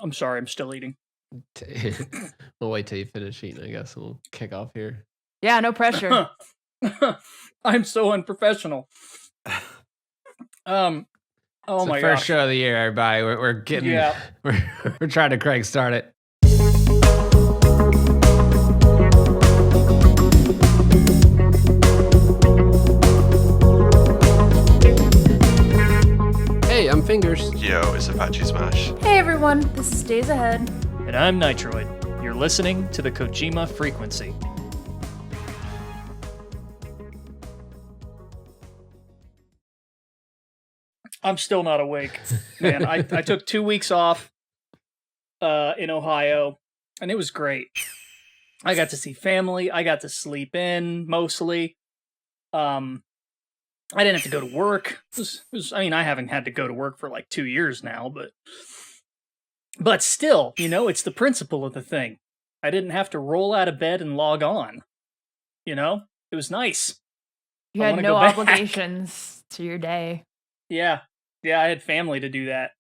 I'm sorry, I'm still eating. We'll wait till you finish eating, I guess, and we'll kick off here. Yeah, no pressure. I'm so unprofessional. Oh it's my the first gosh. show of the year, everybody. We're getting, we're trying to crank start it. Hey, I'm Fingers. Yo, it's Apache Smash. Hey everyone, this is Days Ahead. And I'm Nitroid. You're listening to the Kojima Frequency. I'm still not awake. Man, I took 2 weeks off in Ohio, and it was great. I got to see family. I got to sleep in, mostly. I didn't have to go to work. I mean, I haven't had to go to work for like 2 years now, but still, you know, it's the principle of the thing. I didn't have to roll out of bed and log on. You know? It was nice. You had no obligations to your day. Yeah. Yeah, I had family to do that.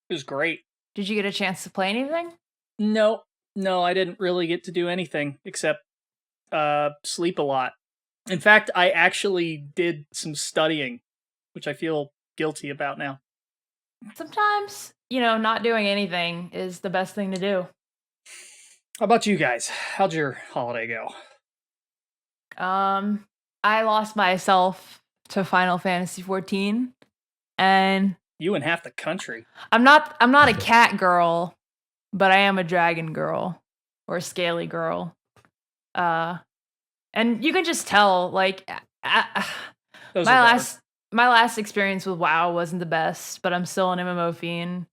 It was great. Did you get a chance to play anything? No, I didn't really get to do anything except sleep a lot. In fact, I actually did some studying, which I feel guilty about now. Sometimes, you know, not doing anything is the best thing to do. How about you guys? How'd your holiday go? I lost myself to Final Fantasy 14. And you and half the country. I'm not a cat girl, but I am a dragon girl or a scaly girl. And you can just tell, like, my last experience with WoW wasn't the best, but I'm still an MMO fiend.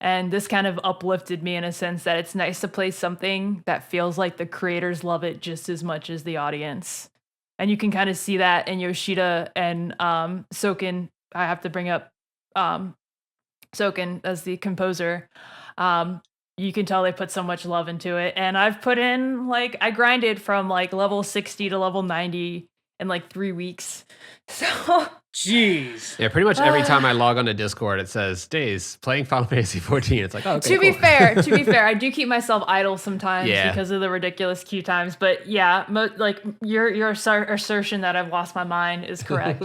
And this kind of uplifted me in a sense that it's nice to play something that feels like the creators love it just as much as the audience. And you can kind of see that in Yoshida and Soken. I have to bring up Soken as the composer. You can tell they put so much love into it. And I've put in, like, I grinded from like level 60 to level 90 in like 3 weeks. So jeez. Yeah, pretty much every time I log on to Discord, it says Days playing Final Fantasy 14. It's like, oh, okay, to be fair, I do keep myself idle sometimes because of the ridiculous queue times. But yeah, like your assertion that I've lost my mind is correct.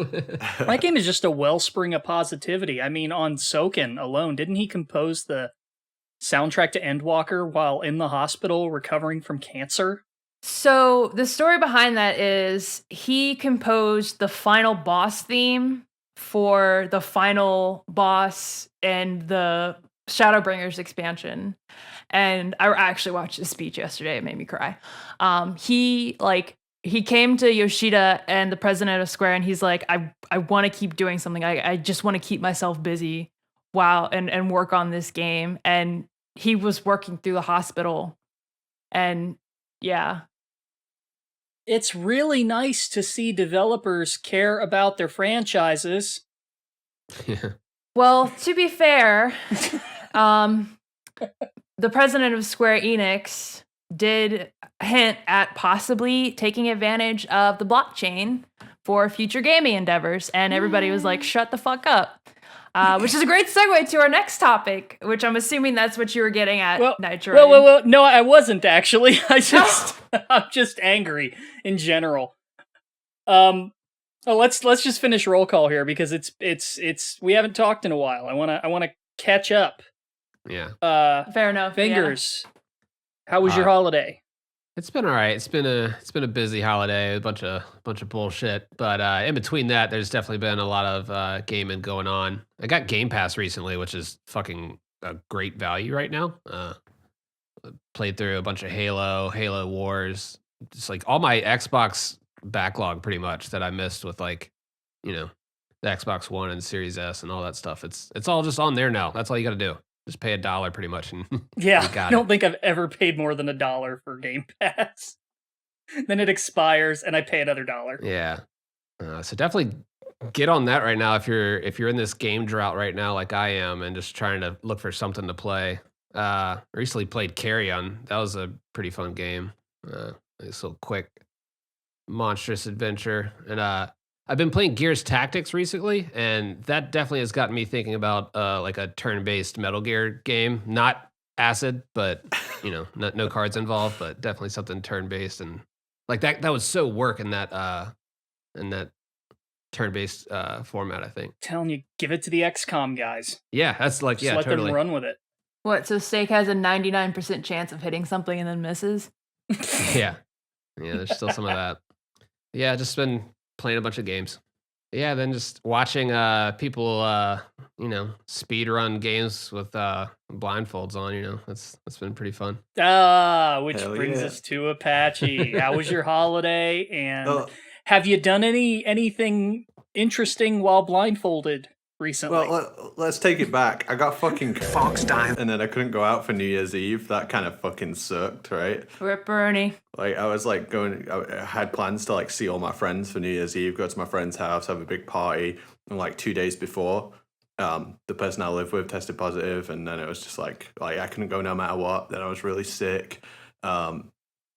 My game is just a wellspring of positivity. I mean, on Soken alone, didn't he compose the soundtrack to Endwalker while in the hospital recovering from cancer? So the story behind that is he composed the final boss theme for the final boss and the Shadowbringers expansion. And I actually watched his speech yesterday. It made me cry. He came to Yoshida and the president of Square, and he's like, I want to keep doing something. I just want to keep myself busy and work on this game. And he was working through the hospital. And yeah. It's really nice to see developers care about their franchises. Well, to be fair, the president of Square Enix did hint at possibly taking advantage of the blockchain for future gaming endeavors, and everybody was like, shut the fuck up. Which is a great segue to our next topic, which I'm assuming that's what you were getting at, Nitro. Well, no, I wasn't actually. I'm just angry in general. Let's just finish roll call here because it's we haven't talked in a while. I wanna catch up. Yeah. Fair enough. Fingers. Yeah. How was your holiday? It's been all right. It's been a busy holiday, a bunch of bullshit. But in between that, there's definitely been a lot of gaming going on. I got Game Pass recently, which is fucking a great value right now. Played through a bunch of Halo Wars, just like all my Xbox backlog pretty much that I missed with, like, you know, the Xbox One and Series S and all that stuff. It's all just on there now. That's all you got to do. Just pay $1 pretty much. And yeah, I don't think I've ever paid more than $1 for Game Pass. Then it expires and I pay another $1. Yeah. So definitely get on that right now if you're in this game drought right now like I am and just trying to look for something to play. Recently played Carrion. That was a pretty fun game. It's a quick, monstrous adventure. And I've been playing Gears Tactics recently, and that definitely has gotten me thinking about like a turn-based Metal Gear game. Not acid, but no cards involved, but definitely something turn-based, and like that was so work in that turn-based format, I think. Telling you, give it to the XCOM guys. Yeah, that's like Just let totally. them run with it. What? So Steak has a 99% chance of hitting something and then misses? Yeah, there's still some of that. Yeah, just been playing a bunch of games. Yeah, then just watching people speed run games with blindfolds on. That's been pretty fun. Which Hell brings yeah. us to Apache. How was your holiday? And have you done anything interesting while blindfolded recently? Well, let's take it back. I got fucking fox time, and then I couldn't go out for New Year's Eve. That kind of fucking sucked, right? Rip Bernie. Like I was like I had plans to like see all my friends for New Year's Eve, go to my friend's house, have a big party, and like 2 days before, the person I live with tested positive, and then it was just like I couldn't go no matter what. Then I was really sick, and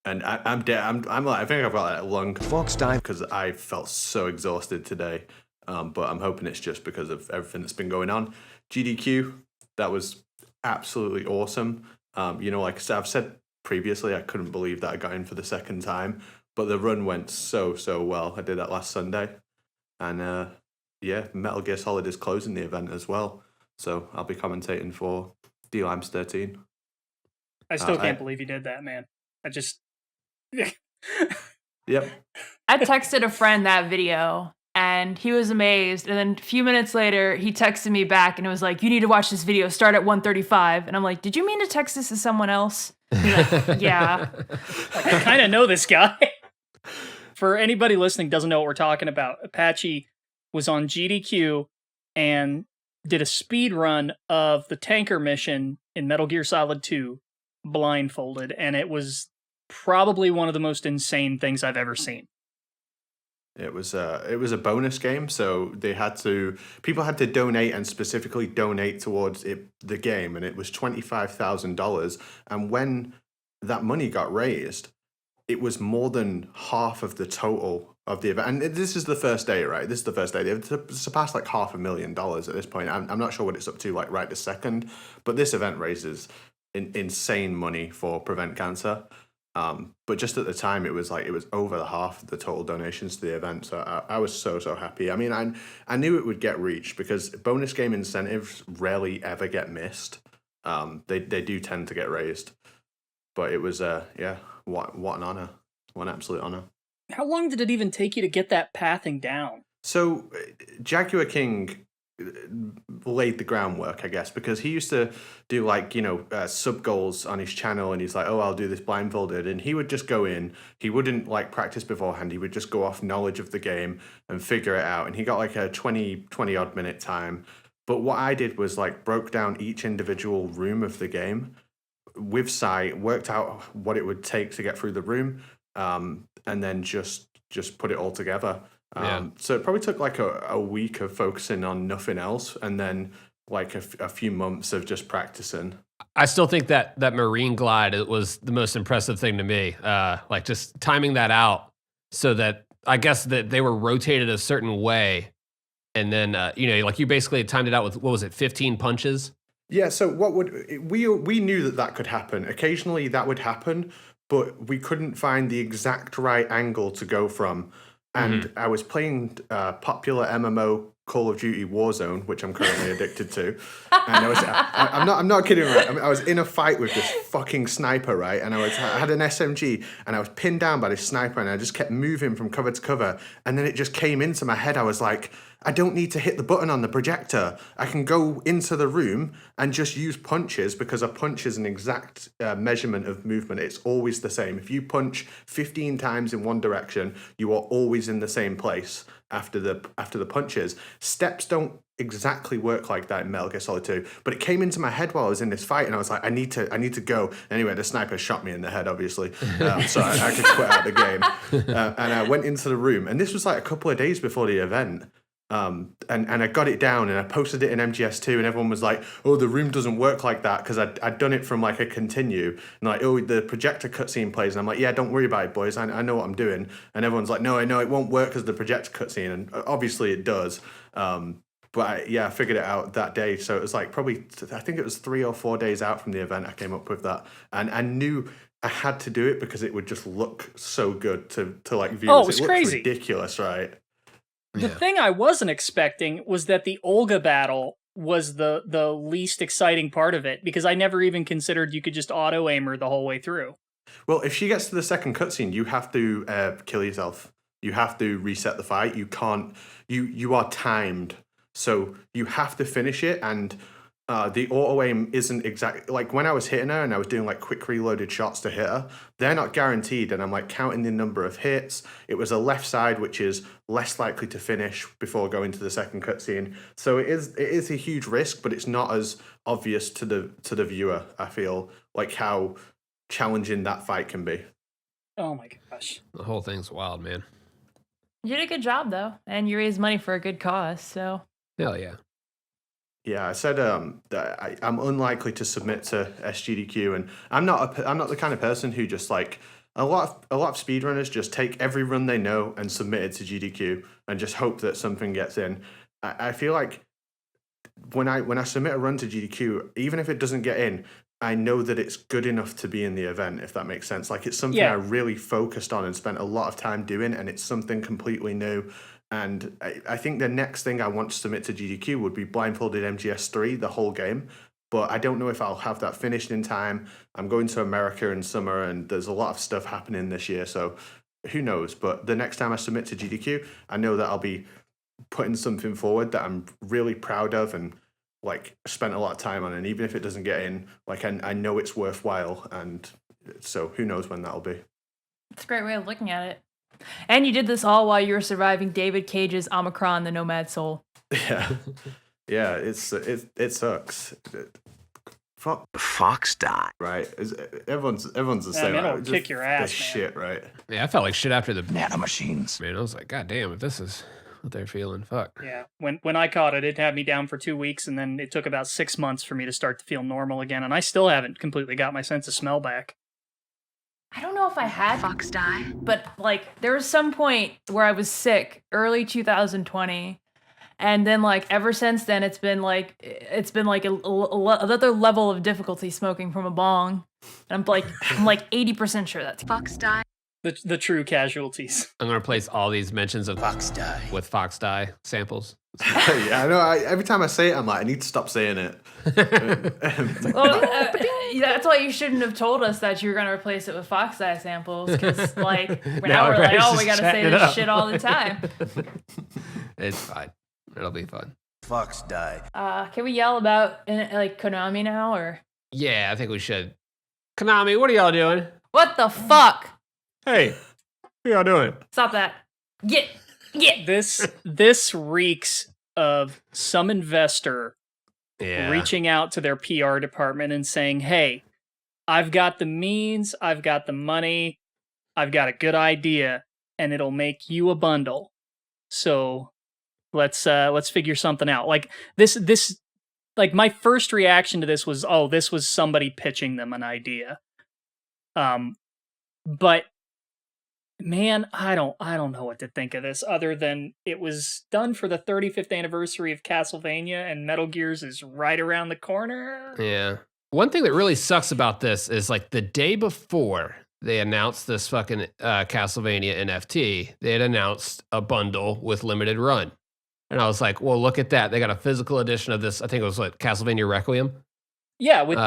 I'm dead. I'm like I think I've got like lung fox time because I felt so exhausted today. But I'm hoping it's just because of everything that's been going on. GDQ, that was absolutely awesome. Like I've said previously, I couldn't believe that I got in for the second time, but the run went so well. I did that last Sunday, and Metal Gear Solid is closing the event as well, so I'll be commentating for D-Limes 13. I still can't believe you did that, man. I just... Yep. I texted a friend that video, and he was amazed. And then a few minutes later, he texted me back, and it was like, "You need to watch this video. Start at 1:35." And I'm like, "Did you mean to text this to someone else?" He's like, "Yeah." Like, I kind of know this guy. For anybody listening doesn't know what we're talking about, Apache was on GDQ and did a speed run of the tanker mission in Metal Gear Solid 2 blindfolded, and it was probably one of the most insane things I've ever seen. It was a bonus game, so people had to donate and specifically donate towards the game, and it was $25,000. And when that money got raised, it was more than half of the total of the event. And this is the first day, right? This is the first day. They've surpassed like $500,000 at this point. I'm not sure what it's up to like right this second, but this event raises insane money for Prevent Cancer. But just at the time, it was over the half of the total donations to the event. So I was so happy. I mean, I knew it would get reached because bonus game incentives rarely ever get missed. They do tend to get raised. But it was what an honor, what an absolute honor. How long did it even take you to get that pathing down? So Jaguar King laid the groundwork, I guess, because he used to do sub goals on his channel, and he's like, "Oh, I'll do this blindfolded," and he would just go in. He wouldn't practice beforehand. He would just go off knowledge of the game and figure it out. And he got like a 20 odd minute time. But what I did was broke down each individual room of the game with sight, worked out what it would take to get through the room, and then just put it all together. So it probably took a week of focusing on nothing else, and then a few months of just practicing. I still think that marine glide was the most impressive thing to me. Just timing that out so that I guess that they were rotated a certain way, and then you basically timed it out with, what was it, 15 punches? Yeah. So we knew that could happen. Occasionally that would happen, but we couldn't find the exact right angle to go from. And I was playing popular MMO Call of Duty Warzone, which I'm currently addicted to. And I'm not kidding, right? I was in a fight with this fucking sniper, right? And I had an SMG, and I was pinned down by this sniper, and I just kept moving from cover to cover. And then it just came into my head. I was like, I don't need to hit the button on the projector. I can go into the room and just use punches, because a punch is an exact measurement of movement. It's always the same. If you punch 15 times in one direction, you are always in the same place after the punches. Steps don't exactly work like that in Metal Gear Solid 2, but it came into my head while I was in this fight, and I was like, I need to go. Anyway, the sniper shot me in the head, obviously, so I could quit out the game. And I went into the room, and this was a couple of days before the event. And I got it down, and I posted it in MGS2, and everyone was like, "Oh, the room doesn't work like that," because I'd done it from a continue, and "Oh, the projector cutscene plays," and I'm like, "Yeah, don't worry about it, boys. I know what I'm doing." And everyone's like, "No, I know it won't work because the projector cutscene," and obviously it does. But I figured it out that day. So it was like probably, I think it was 3 or 4 days out from the event I came up with that. And I knew I had to do it because it would just look so good to like viewers. Oh, it was looks crazy. ridiculous, right? The thing I wasn't expecting was that the Olga battle was the least exciting part of it, because I never even considered you could just auto-aim her the whole way through. Well, if she gets to the second cutscene, you have to kill yourself. You have to reset the fight. You can't. You are timed, so you have to finish it. And the auto aim isn't exactly like when I was hitting her and I was doing like quick reloaded shots to hit her. They're not guaranteed, and I'm like counting the number of hits. It was a left side, which is less likely to finish before going to the second cutscene. So it is a huge risk, but it's not as obvious to the viewer. I feel like how challenging that fight can be. Oh my gosh. The whole thing's wild, man. You did a good job though, and you raised money for a good cause. So Hell yeah. Yeah, I said that I'm unlikely to submit to SGDQ, and I'm not the kind of person who just like a lot of speedrunners just take every run they know and submit it to GDQ and just hope that something gets in. I feel like when I submit a run to GDQ, even if it doesn't get in, I know that it's good enough to be in the event, if that makes sense. Like it's something I really focused on and spent a lot of time doing, and it's something completely new. And I think the next thing I want to submit to GDQ would be Blindfolded MGS3, the whole game. But I don't know if I'll have that finished in time. I'm going to America in summer, and there's a lot of stuff happening this year, so who knows? But the next time I submit to GDQ, I know that I'll be putting something forward that I'm really proud of and like spent a lot of time on. And even if it doesn't get in, like I know it's worthwhile. And so who knows when that'll be. it's a great way of looking at it. And you did this all while you were surviving David Cage's Omicron, the Nomad Soul. Yeah, yeah, it sucks. Fox die. Right, everyone's the same. Man, it'll Just kick your ass, this man. shit, right? Yeah, I felt like shit after the Nanomachines. man. I was like, God damn, if this is what they're feeling, fuck. Yeah, when I caught it, it had me down for 2 weeks, and then it took about 6 months for me to start to feel normal again, and I still haven't completely got my sense of smell back. I don't know if I had Fox die. but like there was some point where I was sick, early 2020, and then like ever since then it's been like another level of difficulty smoking from a bong. And I'm like 80% sure that's Fox die. The true casualties. I'm gonna replace all these mentions of Fox die. with Fox Die samples. Yeah, I know. Every time I say it, I'm like, I need to stop saying it. well, that's why you shouldn't have told us that you were going to replace it with Fox Eye samples, because like now we're like, everybody's oh, we just got to say chatting it this up. shit all the time. It's fine. It'll be fun. Fox die. Can we yell about like Konami now, or Yeah, I think we should. Konami, what are y'all doing? what the fuck? Hey, what y'all doing? Stop that. Get. This reeks of some investor Yeah. reaching out to their PR department and saying, "Hey, I've got the means, I've got the money, I've got a good idea, and it'll make you a bundle. So let's figure something out." Like this like my first reaction to this was, "Oh, this was somebody pitching them an idea." But man, I don't know what to think of this, other than it was done for the 35th anniversary of Castlevania, and Metal Gears is right around the corner. Yeah. One thing that really sucks about this is like the day before they announced this fucking Castlevania NFT, they had announced a bundle with limited run. And I was like, well, look at that. They got a physical edition of this. I think it was like Castlevania Requiem. Yeah, with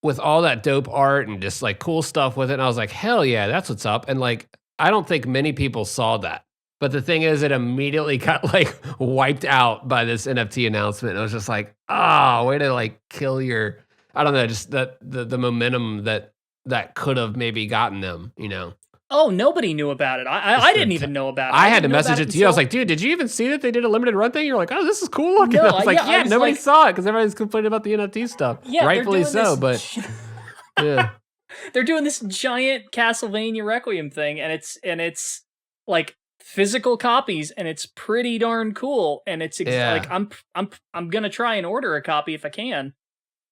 With all that dope art and just like cool stuff with it. And I was like, hell yeah, that's what's up. And like, I don't think many people saw that. But the thing is, it immediately got like wiped out by this NFT announcement. And I was just like, way to like kill your, I don't know, just the momentum that could have maybe gotten them, you know? Oh, nobody knew about it. I didn't even know about it. I had to didn't know message about it to you. I was until- like, dude, did you even see that they did a limited run thing? You're like, oh, this is cool looking. No, I was like, yeah, I was nobody like- saw it because everybody's complaining about the NFT stuff. Yeah, they're rightfully doing so, this- but yeah. they're doing this giant Castlevania Requiem thing, and it's like physical copies, and it's pretty darn cool. And it's Yeah. like I'm gonna try and order a copy if I can.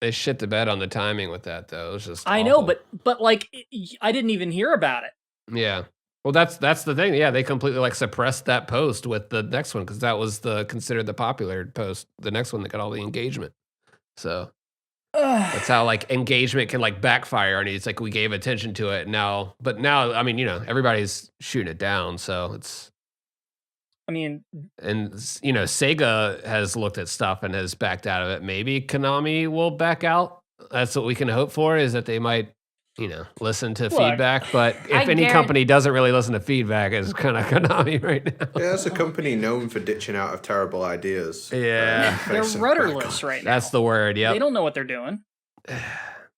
They shit the bed on the timing with that, though. It was just I know, awful. but like I didn't even hear about it. Yeah. Well, that's the thing. Yeah, they completely like suppressed that post with the next one because that was considered the popular post. The next one that got all the engagement. So that's how like engagement can like backfire on you. It's like we gave attention to it now, but now I mean everybody's shooting it down. So it's. I mean, and Sega has looked at stuff and has backed out of it. Maybe Konami will back out. That's what we can hope for, is that they might. Listen to feedback, but if any company doesn't really listen to feedback, it's kind of Konami right now. Yeah, that's a company known for ditching out of terrible ideas. Yeah, they're rudderless right now. That's the word. Yeah, they don't know what they're doing.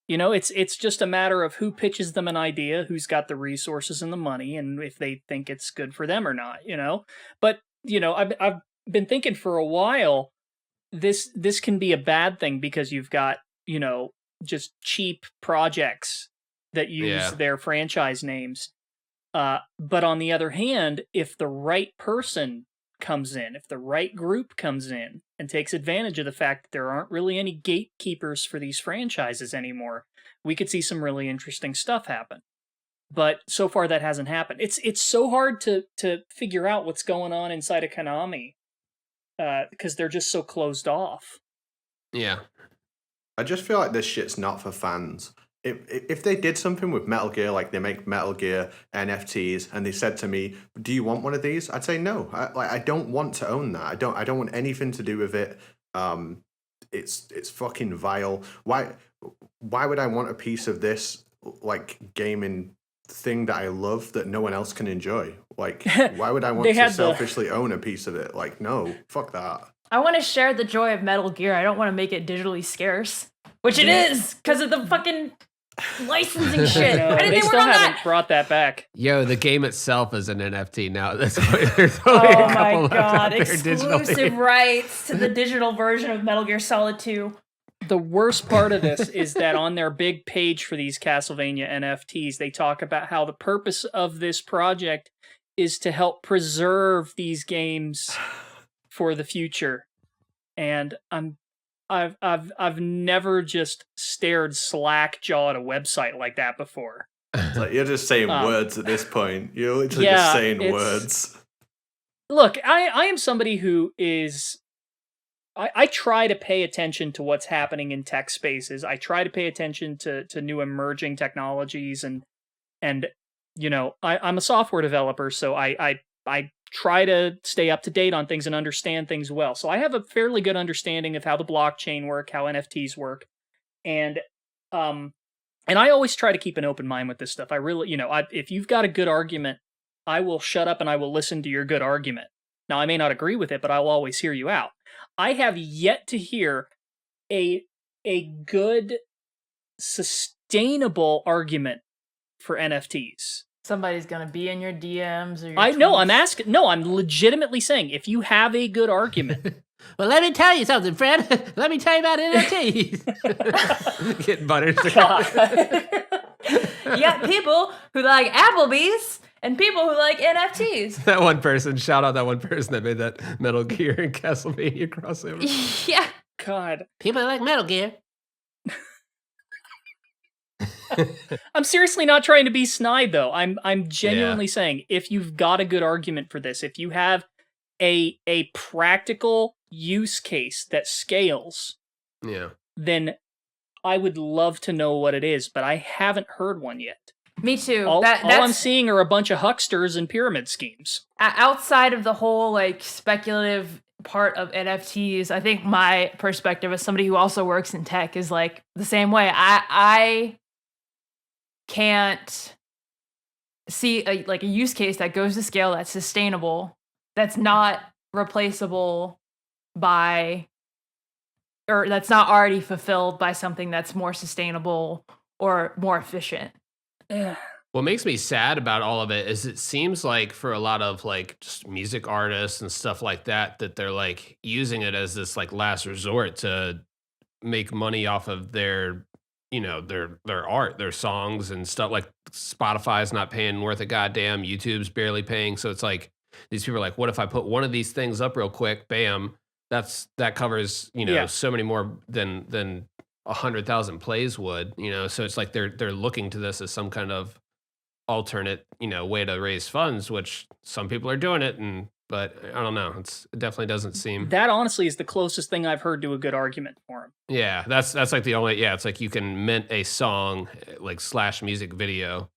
It's just a matter of who pitches them an idea, who's got the resources and the money, and if they think it's good for them or not. But I've been thinking for a while, this can be a bad thing because you've got just cheap projects that use their franchise names. But on the other hand, if the right person comes in, if the right group comes in and takes advantage of the fact that there aren't really any gatekeepers for these franchises anymore, we could see some really interesting stuff happen. But so far that hasn't happened. It's so hard to figure out what's going on inside of Konami because they're just so closed off. Yeah. I just feel like this shit's not for fans. If they did something with Metal Gear, like they make Metal Gear NFTs, and they said to me, "Do you want one of these?" I'd say no. I don't want to own that. I don't want anything to do with it. It's fucking vile. Why would I want a piece of this like gaming thing that I love that no one else can enjoy? Like, why would I want to selfishly own a piece of it? Like, no, fuck that. I want to share the joy of Metal Gear. I don't want to make it digitally scarce, which it is because of the fucking licensing shit. No, they still haven't brought that back. Yo, the game itself is an NFT now. That's why there's only a couple my god! Exclusive rights to the digital version of Metal Gear Solid 2. The worst part of this is that on their big page for these Castlevania NFTs, they talk about how the purpose of this project is to help preserve these games for the future. And I've never just stared slack-jawed at a website like that before. It's like you're just saying words at this point. You're literally just saying words. Look, I am somebody who is... I try to pay attention to what's happening in tech spaces. I try to pay attention to new emerging technologies, and I'm a software developer, so I try to stay up to date on things and understand things well. So I have a fairly good understanding of how the blockchain work, how NFTs work, and I always try to keep an open mind with this stuff. I really, if you've got a good argument, I will shut up and I will listen to your good argument. Now, I may not agree with it, but I'll always hear you out. I have yet to hear a good, sustainable argument for NFTs. Somebody's gonna be in your DMs or your I know. I'm asking. No, I'm legitimately saying if you have a good argument. Well, let me tell you something, friend. Let me tell you about NFTs. Getting buttered. You got people who like Applebee's and people who like NFTs. That one person. Shout out that one person that made that Metal Gear and Castlevania crossover. Yeah. God. People like Metal Gear. I'm seriously not trying to be snide, though. I'm genuinely saying if you've got a good argument for this, if you have a practical use case that scales, then I would love to know what it is, but I haven't heard one yet. Me too. All I'm seeing are a bunch of hucksters and pyramid schemes. Outside of the whole like speculative part of NFTs, I think my perspective as somebody who also works in tech is like the same way. I can't see a use case that goes to scale that's sustainable, that's not replaceable by, or that's not already fulfilled by something that's more sustainable or more efficient. What makes me sad about all of it is it seems like for a lot of like just music artists and stuff like that they're like using it as this like last resort to make money off of their their art, their songs and stuff. Like Spotify's not paying worth a goddamn, YouTube's barely paying. So it's like these people are like, what if I put one of these things up real quick? Bam, that covers so many more than 100,000 plays would. So it's like they're looking to this as some kind of alternate, way to raise funds, which some people are doing it, but I don't know. It definitely doesn't seem. That honestly is the closest thing I've heard to a good argument for him. Yeah, that's like the only. Yeah, it's like you can mint a song like / music video.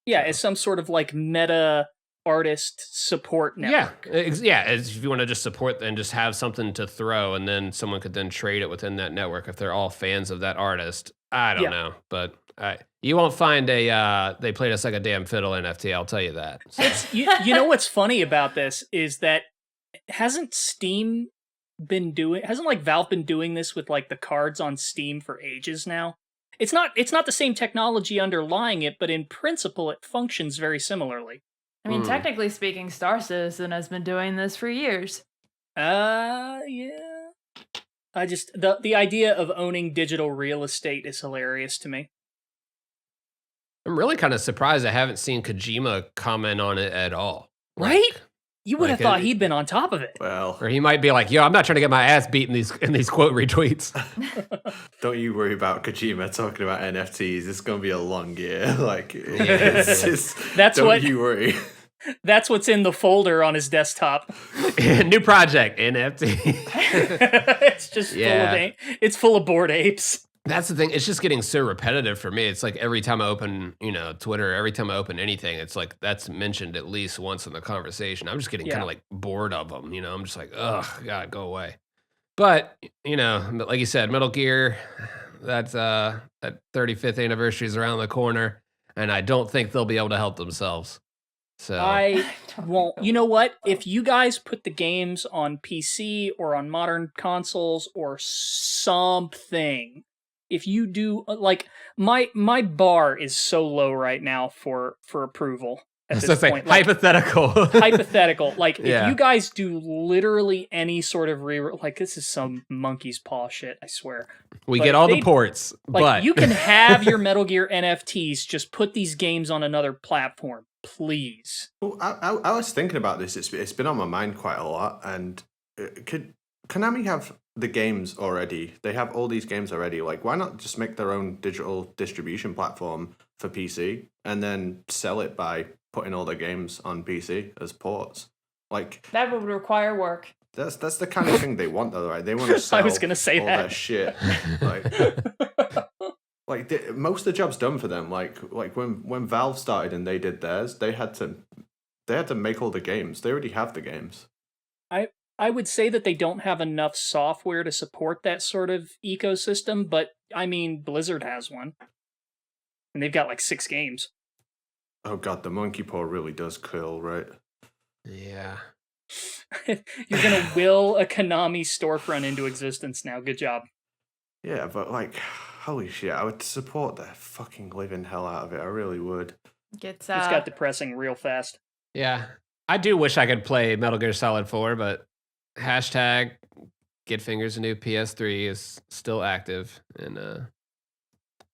Yeah, as some sort of like meta artist support network. Yeah, if you want to just support and just have something to throw, and then someone could then trade it within that network if they're all fans of that artist. I don't know, but you won't find a they played us like a damn fiddle NFT. I'll tell you that. So. It's you know what's funny about this is that hasn't like Valve been doing this with like the cards on Steam for ages now? It's not the same technology underlying it, but in principle it functions very similarly. I mean, technically speaking, Star Citizen has been doing this for years. Yeah. I just the idea of owning digital real estate is hilarious to me. I'm really kind of surprised I haven't seen Kojima comment on it at all. Right? You would have thought he'd been on top of it. Well, or he might be like, "Yo, I'm not trying to get my ass beat in these quote retweets." Don't you worry about Kojima talking about NFTs. It's gonna be a long year. Like, don't you worry. That's what's in the folder on his desktop. New project, NFT. It's just it's full of bored apes. That's the thing. It's just getting so repetitive for me. It's like every time I open, Twitter, every time I open anything, it's like that's mentioned at least once in the conversation. I'm just getting kind of like bored of them. I'm just like, ugh, God, go away. But like you said, Metal Gear, that 35th anniversary is around the corner, and I don't think they'll be able to help themselves. So I won't. You know what? If you guys put the games on PC or on modern consoles or something, if you do, like, my bar is so low right now for approval at this point. Like, hypothetical. Hypothetical. Like, if you guys do literally any sort of like, this is some monkey's paw shit, I swear. We get all the ports, but you can have your Metal Gear NFTs, just put these games on another platform, please. Well, I was thinking about this. It's been on my mind quite a lot, and could Konami have the games already? They have all these games already. Like, why not just make their own digital distribution platform for PC and then sell it by putting all their games on PC as ports? Like, that would require work. That's the kind of thing they want, though, right? They want to sell I was gonna say all their shit. Like most of the job's done for them. Like when Valve started and they did theirs, they had to make all the games. They already have the games. I would say that they don't have enough software to support that sort of ecosystem, but I mean, Blizzard has one. And they've got like 6 games. Oh god, the monkey paw really does kill, right? Yeah. You're going to will a Konami storefront into existence now. Good job. Yeah, but like, holy shit, I would support the fucking living hell out of it. I really would. It's got depressing real fast. Yeah. I do wish I could play Metal Gear Solid 4, but hashtag get fingers a new PS3 is still active, and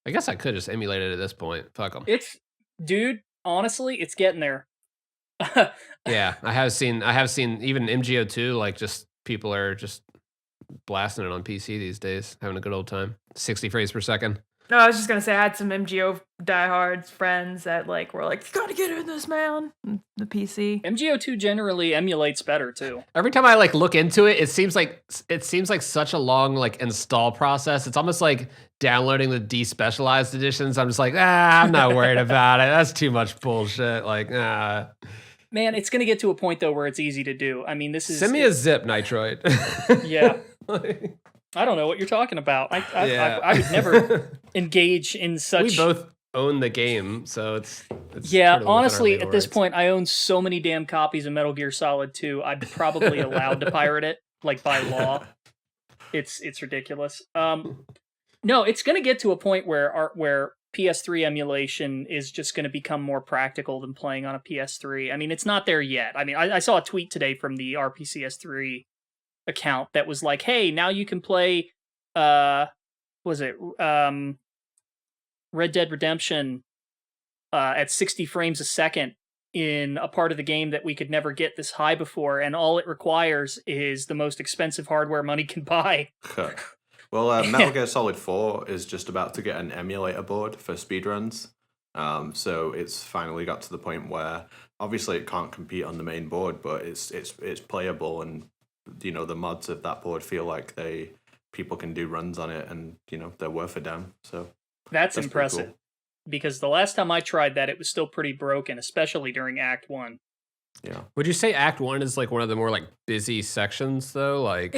I guess I could just emulate it at this point. Fuck them. Dude, honestly, it's getting there. Yeah, I have seen even MGO2, like, just people are just blasting it on PC these days, having a good old time. 60 frames per second. No, I was just gonna say I had some MGO diehards friends that like were like, "You gotta get in this, man." The PC. MGO2 generally emulates better too. Every time I like look into it, it seems like such a long like install process. It's almost like downloading the despecialized editions. I'm just like, I'm not worried about it. That's too much bullshit. Like, Man, it's gonna get to a point though where it's easy to do. I mean, this is send me a zip, Nitroid. Yeah. I don't know what you're talking about. I would never engage in such. We both own the game, so it's yeah. Honestly, at this point, I own so many damn copies of Metal Gear Solid 2. I'm probably allowed to pirate it, like by law. It's ridiculous. No, it's going to get to a point where PS3 emulation is just going to become more practical than playing on a PS3. I mean, it's not there yet. I mean, I saw a tweet today from the RPCS3 account that was like, hey, now you can play Red Dead Redemption at 60 frames a second in a part of the game that we could never get this high before, and all it requires is the most expensive hardware money can buy. Well, Metal Gear Solid 4 is just about to get an emulator board for speedruns. So it's finally got to the point where obviously it can't compete on the main board, but it's playable, and the mods of that board feel like people can do runs on it, and they're worth a damn. So That's pretty impressive. cool. Because the last time I tried that, it was still pretty broken, especially during Act 1. Yeah. Would you say Act 1 is like one of the more like busy sections though? Like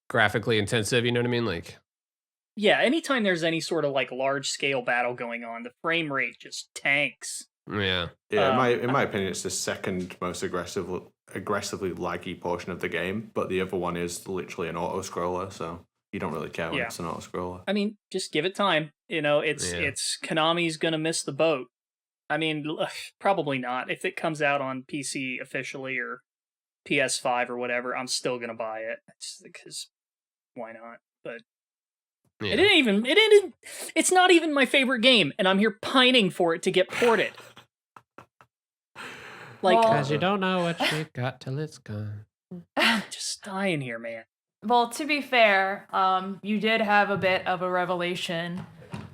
graphically intensive, you know what I mean? Like Yeah, anytime there's any sort of like large scale battle going on, the frame rate just tanks. yeah. Yeah, in my opinion, it's the second most aggressively laggy portion of the game, but the other one is literally an auto scroller, so you don't really care when it's an auto scroller. I mean, just give it time. It's Konami's gonna miss the boat. I mean, probably not. If it comes out on PC officially or PS5 or whatever, I'm still gonna buy it. Because why not? But Yeah. it's not even my favorite game, and I'm here pining for it to get ported. Like, Because you don't know what you got till it's gone. just dying here, man. Well, to be fair, you did have a bit of a revelation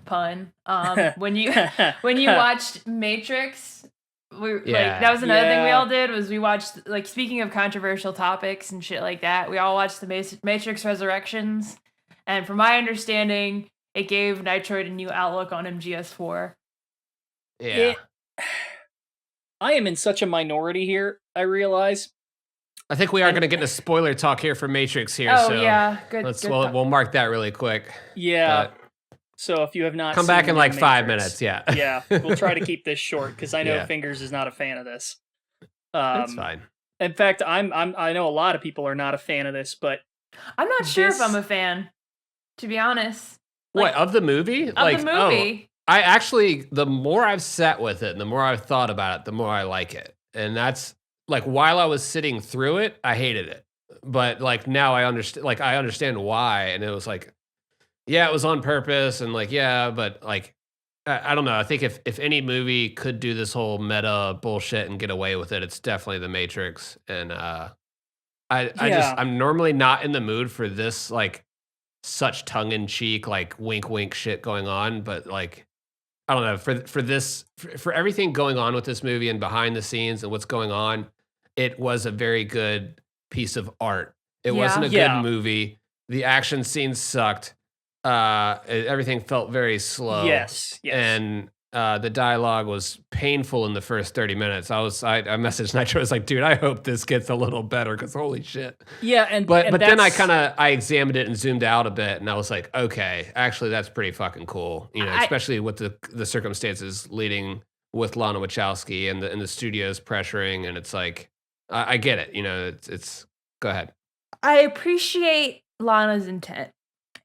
pun. When you watched Matrix, like that was another thing we all did, was we watched, like, speaking of controversial topics and shit like that, we all watched the Matrix Resurrections, and from my understanding, it gave Nitroid a new outlook on MGS4. Yeah. I am in such a minority here, I realize. I think we are going to get into spoiler talk here for Matrix here. Oh, so yeah. Good. We'll mark that really quick. Yeah. So if you have not come seen back in like Matrix, 5 minutes, yeah. Yeah, we'll try to keep this short because I know Fingers is not a fan of this. That's fine. In fact, I know a lot of people are not a fan of this, but I'm not sure if I'm a fan, to be honest. What, of the movie? Of the movie. I actually, the more I've sat with it and the more I've thought about it, the more I like it. And that's like, while I was sitting through it, I hated it. But like now I understand why. And it was like, yeah, it was on purpose. And like, yeah, but like, I don't know. I think if any movie could do this whole meta bullshit and get away with it, it's definitely The Matrix. And I'm normally not in the mood for this, like, such tongue in cheek, like wink wink shit going on. But like, I don't know, for everything going on with this movie and behind the scenes and what's going on, it was a very good piece of art. It wasn't a good movie. The action scenes sucked. Everything felt very slow. Yes. And the dialogue was painful in the first 30 minutes. I messaged Nitro. I was like, dude, I hope this gets a little better because holy shit. Yeah, but then I examined it and zoomed out a bit, and I was like, okay, actually that's pretty fucking cool. Especially with the circumstances leading with Lana Wachowski and the studio's pressuring, and it's like, I get it. It's go ahead. I appreciate Lana's intent,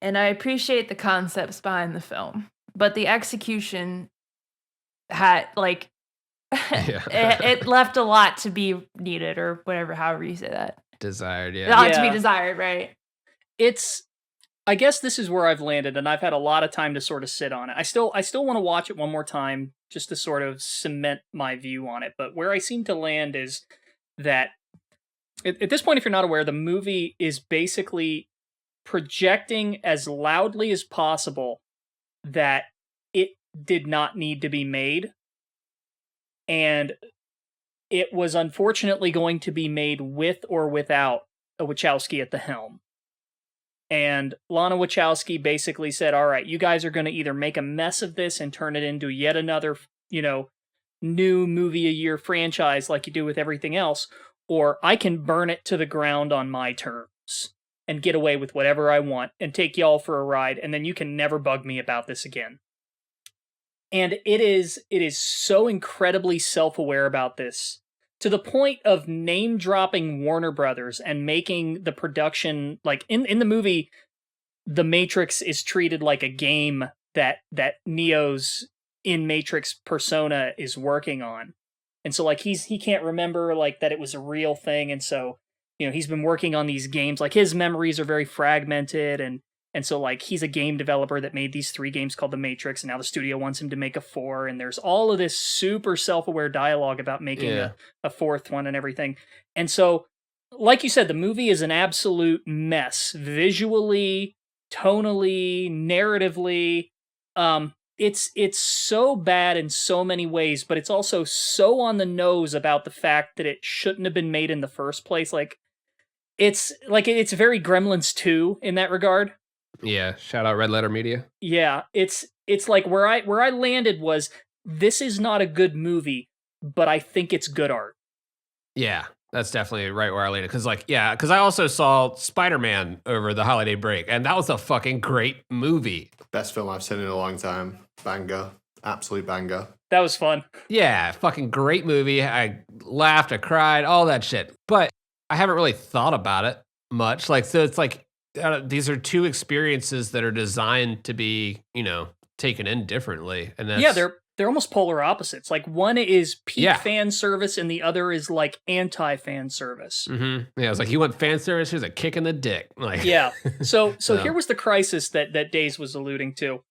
and I appreciate the concepts behind the film, but the execution had like it left a lot to be needed, or whatever, however you say that. Desired, yeah. A lot to be desired, right? I guess this is where I've landed, and I've had a lot of time to sort of sit on it. I still want to watch it one more time just to sort of cement my view on it. But where I seem to land is that at this point, if you're not aware, the movie is basically projecting as loudly as possible that it did not need to be made, and it was unfortunately going to be made with or without a Wachowski at the helm. And Lana Wachowski basically said, all right, you guys are going to either make a mess of this and turn it into yet another, new movie a year franchise like you do with everything else, or I can burn it to the ground on my terms and get away with whatever I want and take y'all for a ride, and then you can never bug me about this again. And it is so incredibly self-aware about this, to the point of name-dropping Warner Brothers and making the production, like, in the movie, The Matrix is treated like a game that Neo's in Matrix persona is working on. And so, like, he can't remember, like, that it was a real thing, and so, he's been working on these games, like, his memories are very fragmented, and so, like, he's a game developer that made these 3 games called The Matrix, and now the studio wants him to make a 4, and there's all of this super self-aware dialogue about making a 4th one and everything. And so, like you said, the movie is an absolute mess. Visually, tonally, narratively. it's so bad in so many ways, but it's also so on the nose about the fact that it shouldn't have been made in the first place. It's very Gremlins 2 in that regard. Yeah, shout out Red Letter Media. Yeah, it's like where I landed was, this is not a good movie, but I think it's good art. Yeah, that's definitely right where I landed. Because I also saw Spider-Man over the holiday break, and that was a fucking great movie. Best film I've seen in a long time. Banger. Absolute banger. That was fun. Yeah, fucking great movie. I laughed, I cried, all that shit. But I haven't really thought about it much. So it's like, these are two experiences that are designed to be, taken in differently. And that's, yeah, they're almost polar opposites. Like, one is peak fan service and the other is like anti-fan service. Mm-hmm. Yeah, it's like, you want fan service, here's a kick in the dick. Like, yeah. So here was the crisis that Days was alluding to.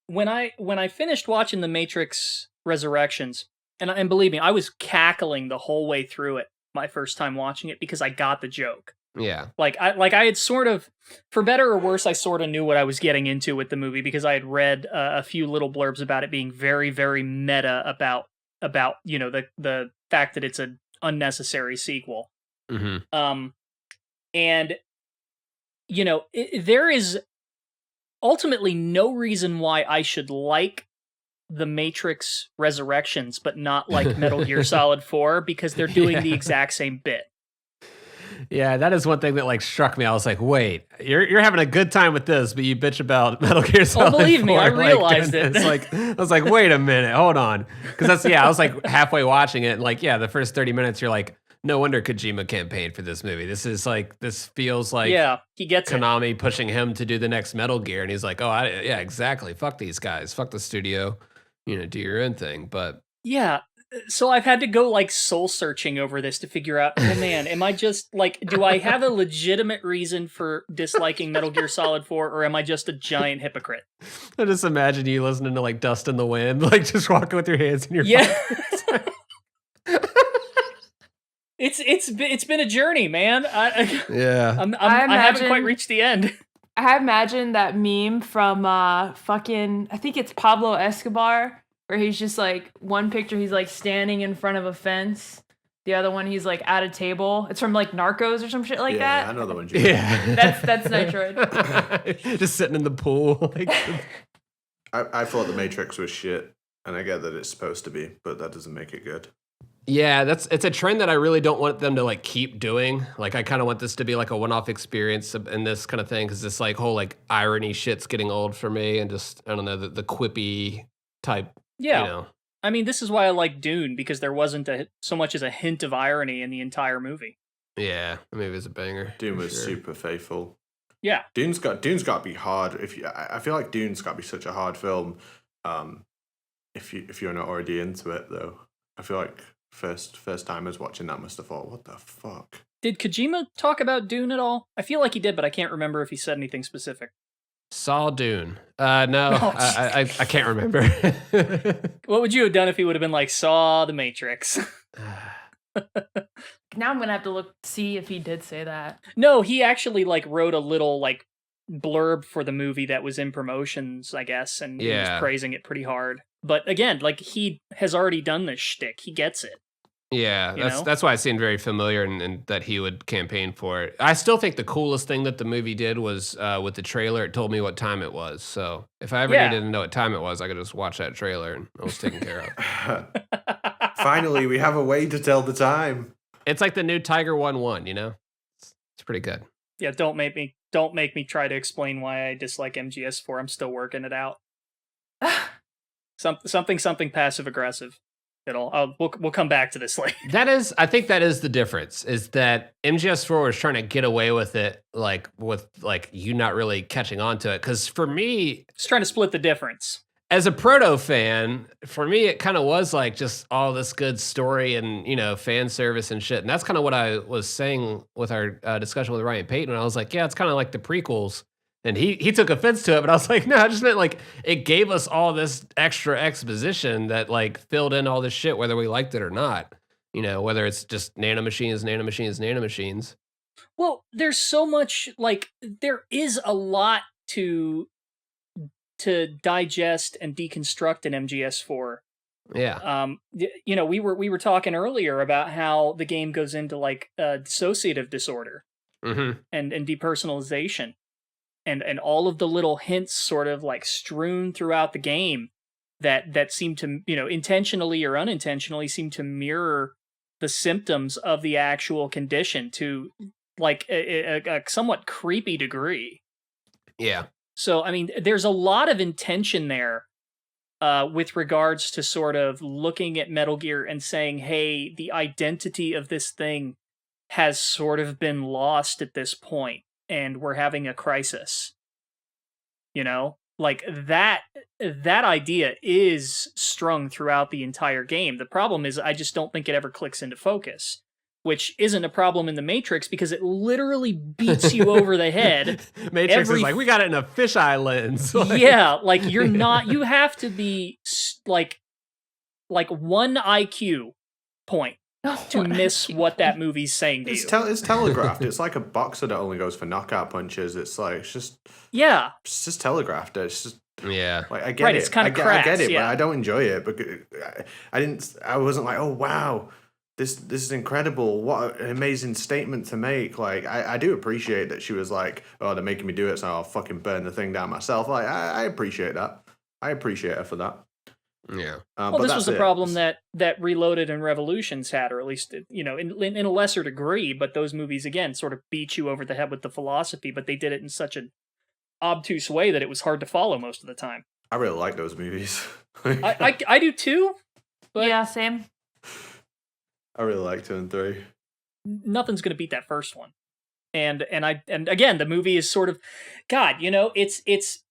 When I finished watching The Matrix Resurrections, and believe me, I was cackling the whole way through it my first time watching it because I got the joke. Yeah. I had sort of, for better or worse, I sort of knew what I was getting into with the movie because I had read a few little blurbs about it being very, very meta about the fact that it's an unnecessary sequel. Mm-hmm. And there is ultimately no reason why I should like The Matrix Resurrections but not like Metal Gear Solid 4 because they're doing the exact same bit. Yeah, that is one thing that struck me. I was like, wait, you're having a good time with this, but you bitch about Metal Gear Solid 4. Believe me, I realized it. I was like, wait a minute, hold on. Because I was like halfway watching it, and the first 30 minutes, you're like, no wonder Kojima campaigned for this movie. This feels like he gets Konami pushing him to do the next Metal Gear, and he's like, oh, yeah, exactly. Fuck these guys. Fuck the studio. Do your own thing. But yeah. So I've had to go soul searching over this to figure out, oh man, am I just do I have a legitimate reason for disliking Metal Gear Solid 4 or am I just a giant hypocrite? I just imagine you listening to Dust in the Wind, just walking with your hands in your pockets. It's been a journey, man. I haven't quite reached the end. I imagine that meme from I think it's Pablo Escobar, where he's just one picture he's standing in front of a fence, the other one he's at a table. It's from Narcos or some shit that. Yeah, I know the one. Yeah, that's Nitroid. Just sitting in the pool. I thought The Matrix was shit, and I get that it's supposed to be, but that doesn't make it good. Yeah, it's a trend that I really don't want them to keep doing. I kind of want this to be a one-off experience in this kind of thing, because this whole irony shit's getting old for me, and just I don't know the quippy type. Yeah, I mean, this is why I like Dune, because there wasn't so much as a hint of irony in the entire movie. Yeah, maybe it's a banger. Dune was super faithful. Yeah, Dune's got to be hard. I feel like Dune's got to be such a hard film. If you're not already into it, though, I feel like first timers watching that must have thought, what the fuck? Did Kojima talk about Dune at all? I feel like he did, but I can't remember if he said anything specific. Saw Dune. No, I can't remember. What would you have done if he would have been saw The Matrix? Now I'm gonna have to see if he did say that. No, he actually wrote a little blurb for the movie that was in promotions, I guess, and he was praising it pretty hard. But again, he has already done this shtick. He gets it. Yeah, that's why it seemed very familiar and that he would campaign for it. I still think the coolest thing that the movie did was with the trailer, it told me what time it was. So if I ever needed to know what time it was, I could just watch that trailer and it was taken care of. Finally, we have a way to tell the time. It's like the new Tiger 1-1, It's pretty good. Yeah, don't make me try to explain why I dislike MGS4. I'm still working it out. Something passive aggressive. We'll come back to this later. I think that is the difference, is that MGS4 is trying to get away with it, with you not really catching on to it. Because for me, it's trying to split the difference. As a proto fan, for me, it kind of was just all this good story and, fan service and shit. And that's kind of what I was saying with our discussion with Ryan Payton. I was like, yeah, it's kind of like the prequels. And he took offense to it, but I was like, no, I just meant it gave us all this extra exposition that filled in all this shit, whether we liked it or not. Whether it's just nanomachines. Well, there's so much, there is a lot to to digest and deconstruct an MGS4. Yeah. We were talking earlier about how the game goes into like dissociative disorder Mm-hmm. and depersonalization, and all of the little hints sort of like strewn throughout the game that seem to, intentionally or unintentionally seem to mirror the symptoms of the actual condition to like a somewhat creepy degree. Yeah. So, I mean, there's a lot of intention there with regards to sort of looking at Metal Gear and saying, hey, the identity of this thing has sort of been lost at this point, and we're having a crisis. Like that idea is strung throughout the entire game. The problem is I just don't think it ever clicks into focus, which isn't a problem in the Matrix because it literally beats you over the head. Matrix is like, we got it in a fisheye lens. Yeah, like you have to be like 1 IQ point to miss what that movie's saying to you. It's telegraphed. It's like a boxer that only goes for knockout punches. It's like it's just telegraphed. It's just like I get it. It's kind of I get it, yeah. but I don't enjoy it because I wasn't like, oh wow, this is incredible. What an amazing statement to make. Like I do appreciate that she was like, oh, they're making me do it, so I'll fucking burn the thing down myself. Like I appreciate that. I appreciate her for that. Yeah. Well, this was the problem that Reloaded and Revolutions had, or at least, in a lesser degree, but those movies, again, sort of beat you over the head with the philosophy, but they did it in such an obtuse way that it was hard to follow most of the time. I really like those movies. I do too. But yeah, same. I really like 2 and 3. Nothing's going to beat that first one. And again, the movie is sort of, God, it's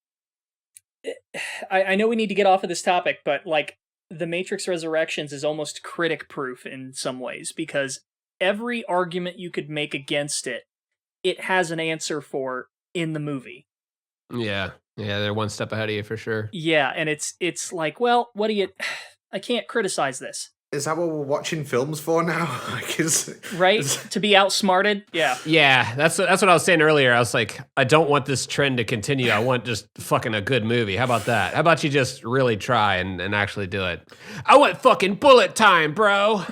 I know we need to get off of this topic, but like The Matrix Resurrections is almost critic proof in some ways, because every argument you could make against it, it has an answer for in the movie. Yeah. Yeah, they're one step ahead of you for sure. Yeah, and it's like, well, what do you... I can't criticize this. Is that what we're watching films for now? Right? To be outsmarted? Yeah. Yeah, that's what I was saying earlier. I was like, I don't want this trend to continue. I want just fucking a good movie. How about that? How about you just really try and actually do it? I want fucking bullet time, bro.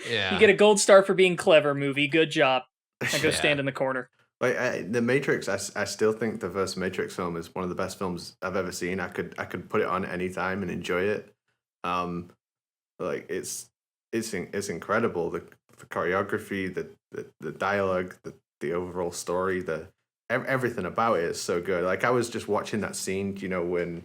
Yeah. You get a gold star for being clever, movie. Good job. I go stand in the corner. Like The Matrix, I still think the first Matrix film is one of the best films I've ever seen. I could put it on any time and enjoy it. Like it's incredible, the choreography, the dialogue, the overall story, everything about it is so good. Like I was just watching that scene, when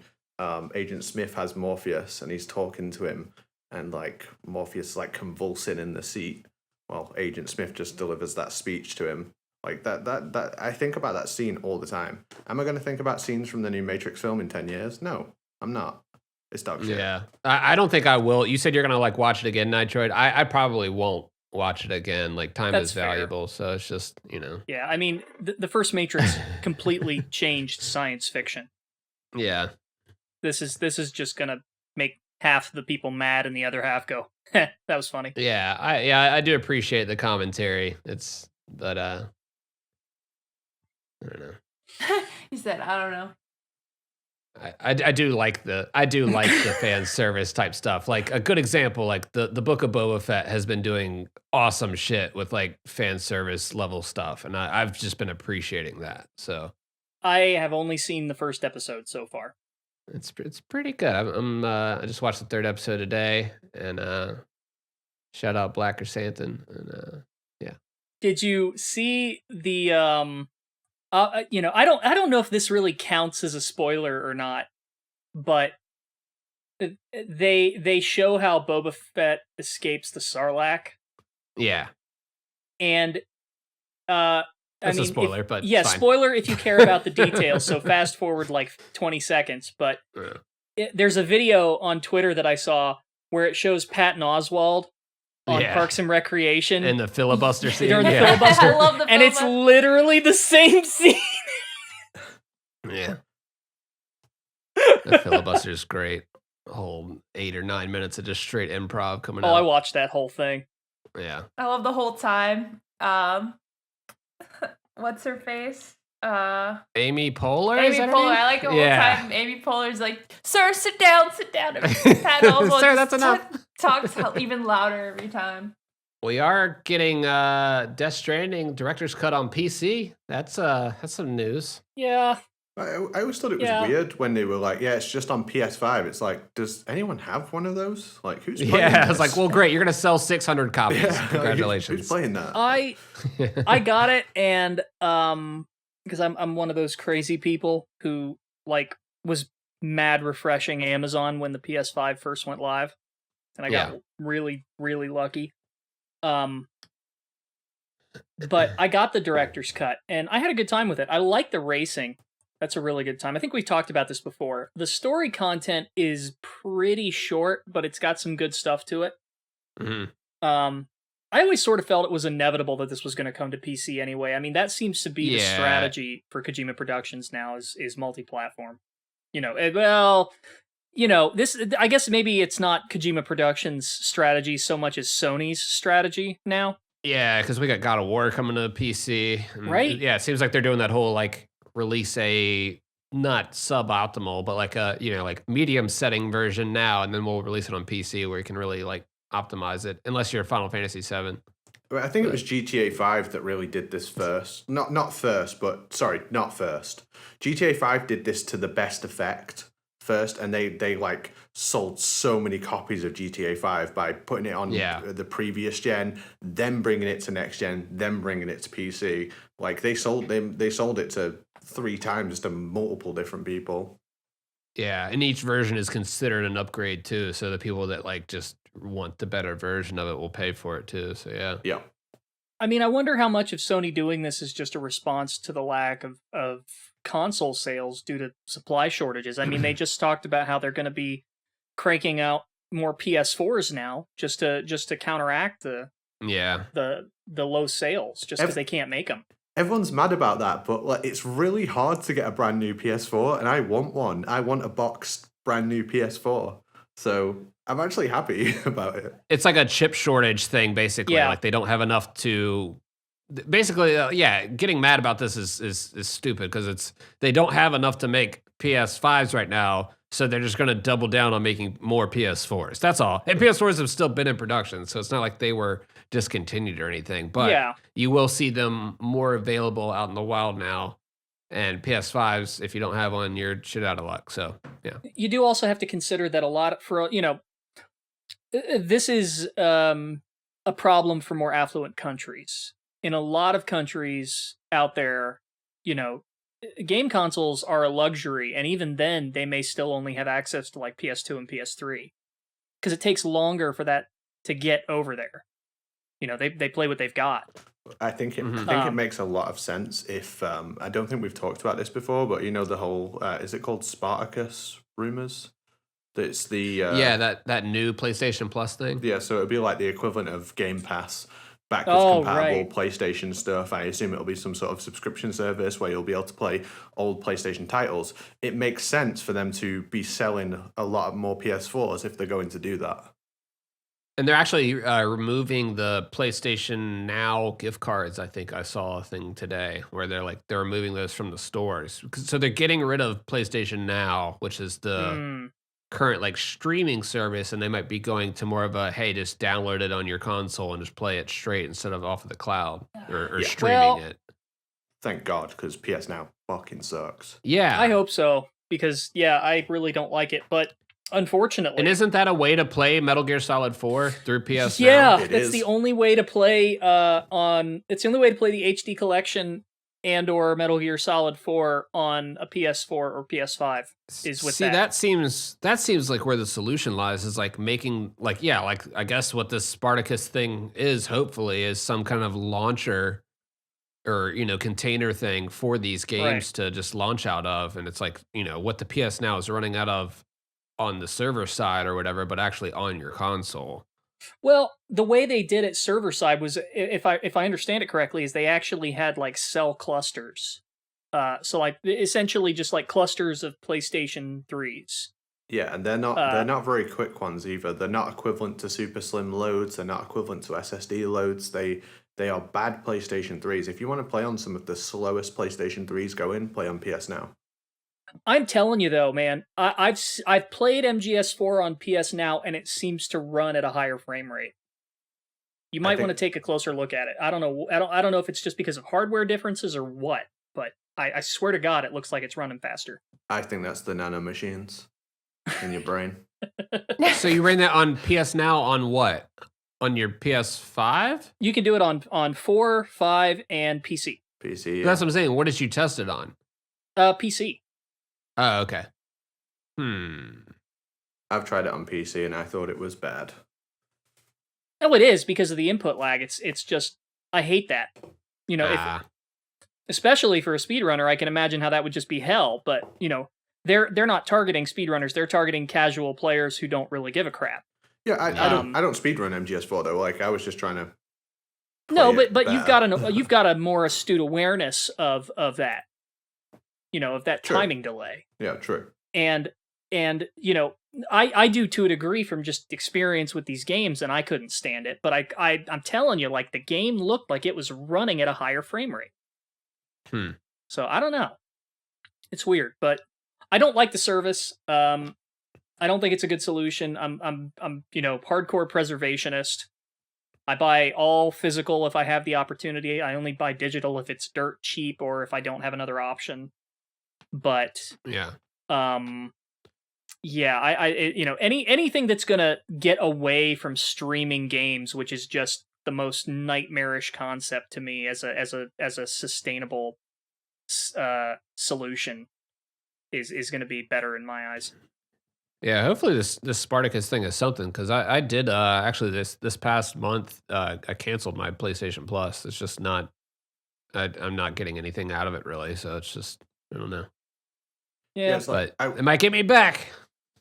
Agent Smith has Morpheus and he's talking to him, and like Morpheus is like convulsing in the seat while Agent Smith just delivers that speech to him. Like that I think about that scene all the time. Am I going to think about scenes from the new Matrix film in 10 years? No, I'm not. It's dog shit. Yeah, I don't think I will. You said you're gonna like watch it again, Nitroid. I probably won't watch it again. Like time is valuable, so it's just Yeah, I mean the first Matrix completely changed science fiction. Yeah. This is just gonna make half the people mad and the other half go, that was funny. Yeah, I do appreciate the commentary. But I don't know. He said, I don't know. I do like the fan service type stuff. Like a good example, like the Book of Boba Fett has been doing awesome shit with like fan service level stuff, and I've just been appreciating that. So I have only seen the first episode so far. It's pretty good. I just watched the 3rd episode today, and shout out Black Chrysanthemum, and yeah. Did you see the I don't know if this really counts as a spoiler or not, but they show how Boba Fett escapes the Sarlacc. Yeah. And that's a spoiler, but yeah, fine. Spoiler if you care about the details. So fast forward like 20 seconds. But there's a video on Twitter that I saw where it shows Patton Oswalt on Parks and Recreation and the filibuster scene. During the filibuster, I love the and it's literally the same scene. Yeah, the filibuster is great. A whole 8 or 9 minutes of just straight improv coming out. Oh, I watched that whole thing. Yeah, I love the whole time. What's her face? Amy Poehler? Amy is that her Poehler. name? I like it all Yeah. the time. Amy Poehler's like, "Sir, sit down." And Pat Oswalt Sir, just that's enough. talks even louder every time. We are getting Death Stranding director's cut on PC. That's some news. Yeah. I always thought it was weird when they were like, yeah, it's just on PS5. It's like, does anyone have one of those? Like, who's playing Yeah, this? it's like, well, great, you're gonna sell 600 copies. Yeah, Congratulations. who's playing that? I got it, and because I'm one of those crazy people who like was mad refreshing Amazon when the PS5 first went live, and I got really lucky. But I got the director's cut, and I had a good time with it. I like the racing. That's a really good time. I think we talked about this before. The story content is pretty short, but it's got some good stuff to it. Mm-hmm. I always sort of felt it was inevitable that this was going to come to PC anyway. I mean, that seems to be the strategy for Kojima Productions now is multi-platform. This, I guess maybe it's not Kojima Productions' strategy so much as Sony's strategy now. Yeah, because we got God of War coming to PC. Right? Yeah, it seems like they're doing that whole like release a not suboptimal, but like a like medium setting version now, and then we'll release it on PC where you can really like optimize it, unless you're Final Fantasy VII. I think it was GTA 5 that really did this first. Not first. GTA 5 did this to the best effect first, and they like sold so many copies of GTA 5 by putting it on the previous gen, then bringing it to next gen, then bringing it to PC. Like they sold it to 3 times to multiple different people. Yeah, and each version is considered an upgrade too, so the people that like just want the better version of it will pay for it too. So yeah. I mean, I wonder how much of Sony doing this is just a response to the lack of console sales due to supply shortages. I mean, they just talked about how they're going to be cranking out more PS4s now just to counteract the low sales, just because they can't make them. Everyone's mad about that, but like it's really hard to get a brand new PS4, and I want one. I want a boxed brand new PS4. So I'm actually happy about it. It's like a chip shortage thing, basically. Yeah. Like they don't have enough to. Basically, getting mad about this is stupid because they don't have enough to make PS5s right now, so they're just going to double down on making more PS4s. That's all. And PS4s have still been in production, so it's not like they were discontinued or anything. But you will see them more available out in the wild now. And PS5s, if you don't have one, you're shit out of luck. So yeah, you do also have to consider that a lot this is a problem for more affluent countries. In a lot of countries out there, game consoles are a luxury, and even then, they may still only have access to like PS2 and PS3 because it takes longer for that to get over there. They play what they've got. I think it makes a lot of sense if I don't think we've talked about this before, but the whole is it called Spartacus rumors? That's the that new PlayStation Plus thing. Yeah, so it'd be like the equivalent of Game Pass. Backwards compatible PlayStation stuff. I assume it'll be some sort of subscription service where you'll be able to play old PlayStation titles. It makes sense for them to be selling a lot more PS4s if they're going to do that. And they're actually removing the PlayStation Now gift cards. I think I saw a thing today where they're removing those from the stores. So they're getting rid of PlayStation Now, which is the current like streaming service, and they might be going to more of a just download it on your console and just play it straight instead of off of the cloud or streaming it. Thank God, because PS Now fucking sucks. Yeah, I hope so, because I really don't like it, but unfortunately. And isn't that a way to play Metal Gear Solid 4 through PS Now? Yeah, that's the only way to play it's the only way to play the HD collection and or Metal Gear Solid 4 on a PS4 or PS5 is with that. That seems like where the solution lies, is like making I guess what this Spartacus thing is, hopefully, is some kind of launcher or container thing for these games to just launch out of, and it's like what the PS Now is running out of on the server side or whatever, but actually on your console. Well, the way they did it server side was, if I understand it correctly, is they actually had like cell clusters. So like essentially just like clusters of PlayStation 3s. Yeah, and they're not very quick ones either. They're not equivalent to super slim loads. They're not equivalent to SSD loads. They are bad PlayStation 3s. If you want to play on some of the slowest PlayStation 3s, go in, play on PS Now. I'm telling you though, man, I've played MGS4 on PS Now, and it seems to run at a higher frame rate. You might want to take a closer look at it. I don't know. I don't know if it's just because of hardware differences or what, but I swear to God, it looks like it's running faster. I think that's the nano machines in your brain. So you ran that on PS Now on what? On your PS5? You can do it on 4, 5, and PC. PC. Yeah. That's what I'm saying. What did you test it on? PC. Oh, okay. I've tried it on PC and I thought it was bad. No, it is because of the input lag. It's just I hate that. You know, especially for a speedrunner, I can imagine how that would just be hell. But you know, they're not targeting speedrunners; they're targeting casual players who don't really give a crap. Yeah, I don't speedrun MGS4 though. Like I was just trying to. No, but you've got a more astute awareness of that. You know, of that timing delay. Yeah, true. And you know, I do to a degree from just experience with these games, and I couldn't stand it. But I'm telling you, like the game looked like it was running at a higher frame rate. So I don't know. It's weird, but I don't like the service. I don't think it's a good solution. I'm you know, hardcore preservationist. I buy all physical if I have the opportunity. I only buy digital if it's dirt cheap or if I don't have another option. But yeah, you know, anything that's gonna get away from streaming games, which is just the most nightmarish concept to me as a sustainable solution, is going to be better in my eyes. Yeah, hopefully this Spartacus thing is something, because I did actually this past month I canceled my PlayStation Plus. It's just not I'm not getting anything out of it really, so it's just I don't know. Yeah, but it might get me back.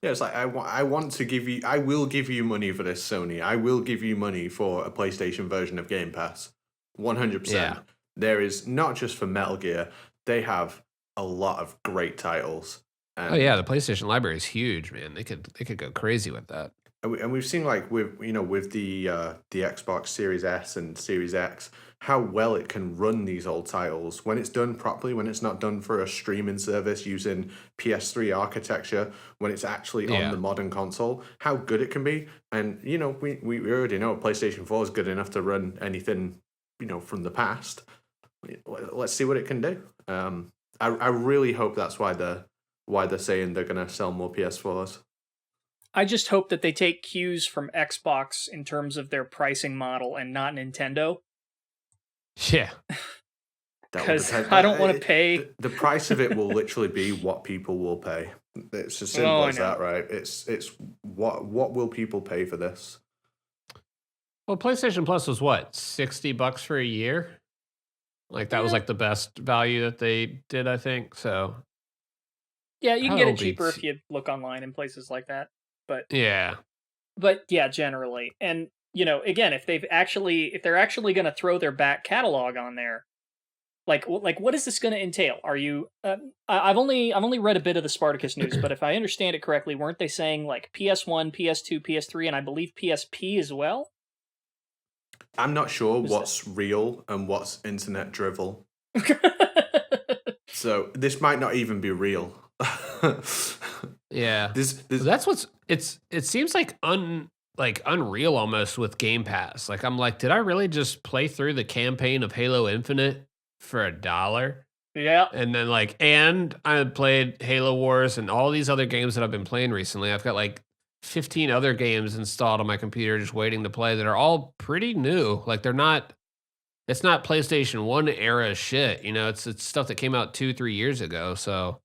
Yeah, it's like I will give you money for this, Sony. I will give you money for a PlayStation version of Game Pass. 100%. Yeah. There is not just for Metal Gear. They have a lot of great titles. Oh yeah, the PlayStation library is huge, man. They could go crazy with that. And we've seen like with the Xbox Series S and Series X, how well it can run these old titles when it's done properly, when it's not done for a streaming service using PS3 architecture, when it's actually on the modern console, how good it can be. And you know, we already know PlayStation 4 is good enough to run anything, you know, from the past. Let's see what it can do. I really hope that's why they're saying they're gonna sell more PS4s. I just hope that they take cues from Xbox in terms of their pricing model and not Nintendo. Yeah. Because I don't want to pay. The price of it will literally be what people will pay. It's as simple as that, right? It's what will people pay for this? Well, PlayStation Plus was what, $60 for a year? Like that was like the best value that they did, I think. So yeah, you can get it cheaper if you look online in places like that. But yeah, generally, and you know, again, if they're actually going to throw their back catalog on there, like what is this going to entail? Are you? I've only read a bit of the Spartacus news, but if I understand it correctly, weren't they saying like PS1, PS2, PS3, and I believe PSP as well? I'm not sure what's real and what's internet drivel. So this might not even be real. Yeah, that's what's it seems like unreal almost with Game Pass. Like I'm like, did I really just play through the campaign of Halo Infinite for $1? Yeah, and then and I played Halo Wars and all these other games that I've been playing recently. I've got like 15 other games installed on my computer just waiting to play that are all pretty new. Like it's not PlayStation 1 era shit, you know, it's stuff that came out 2-3 years ago. So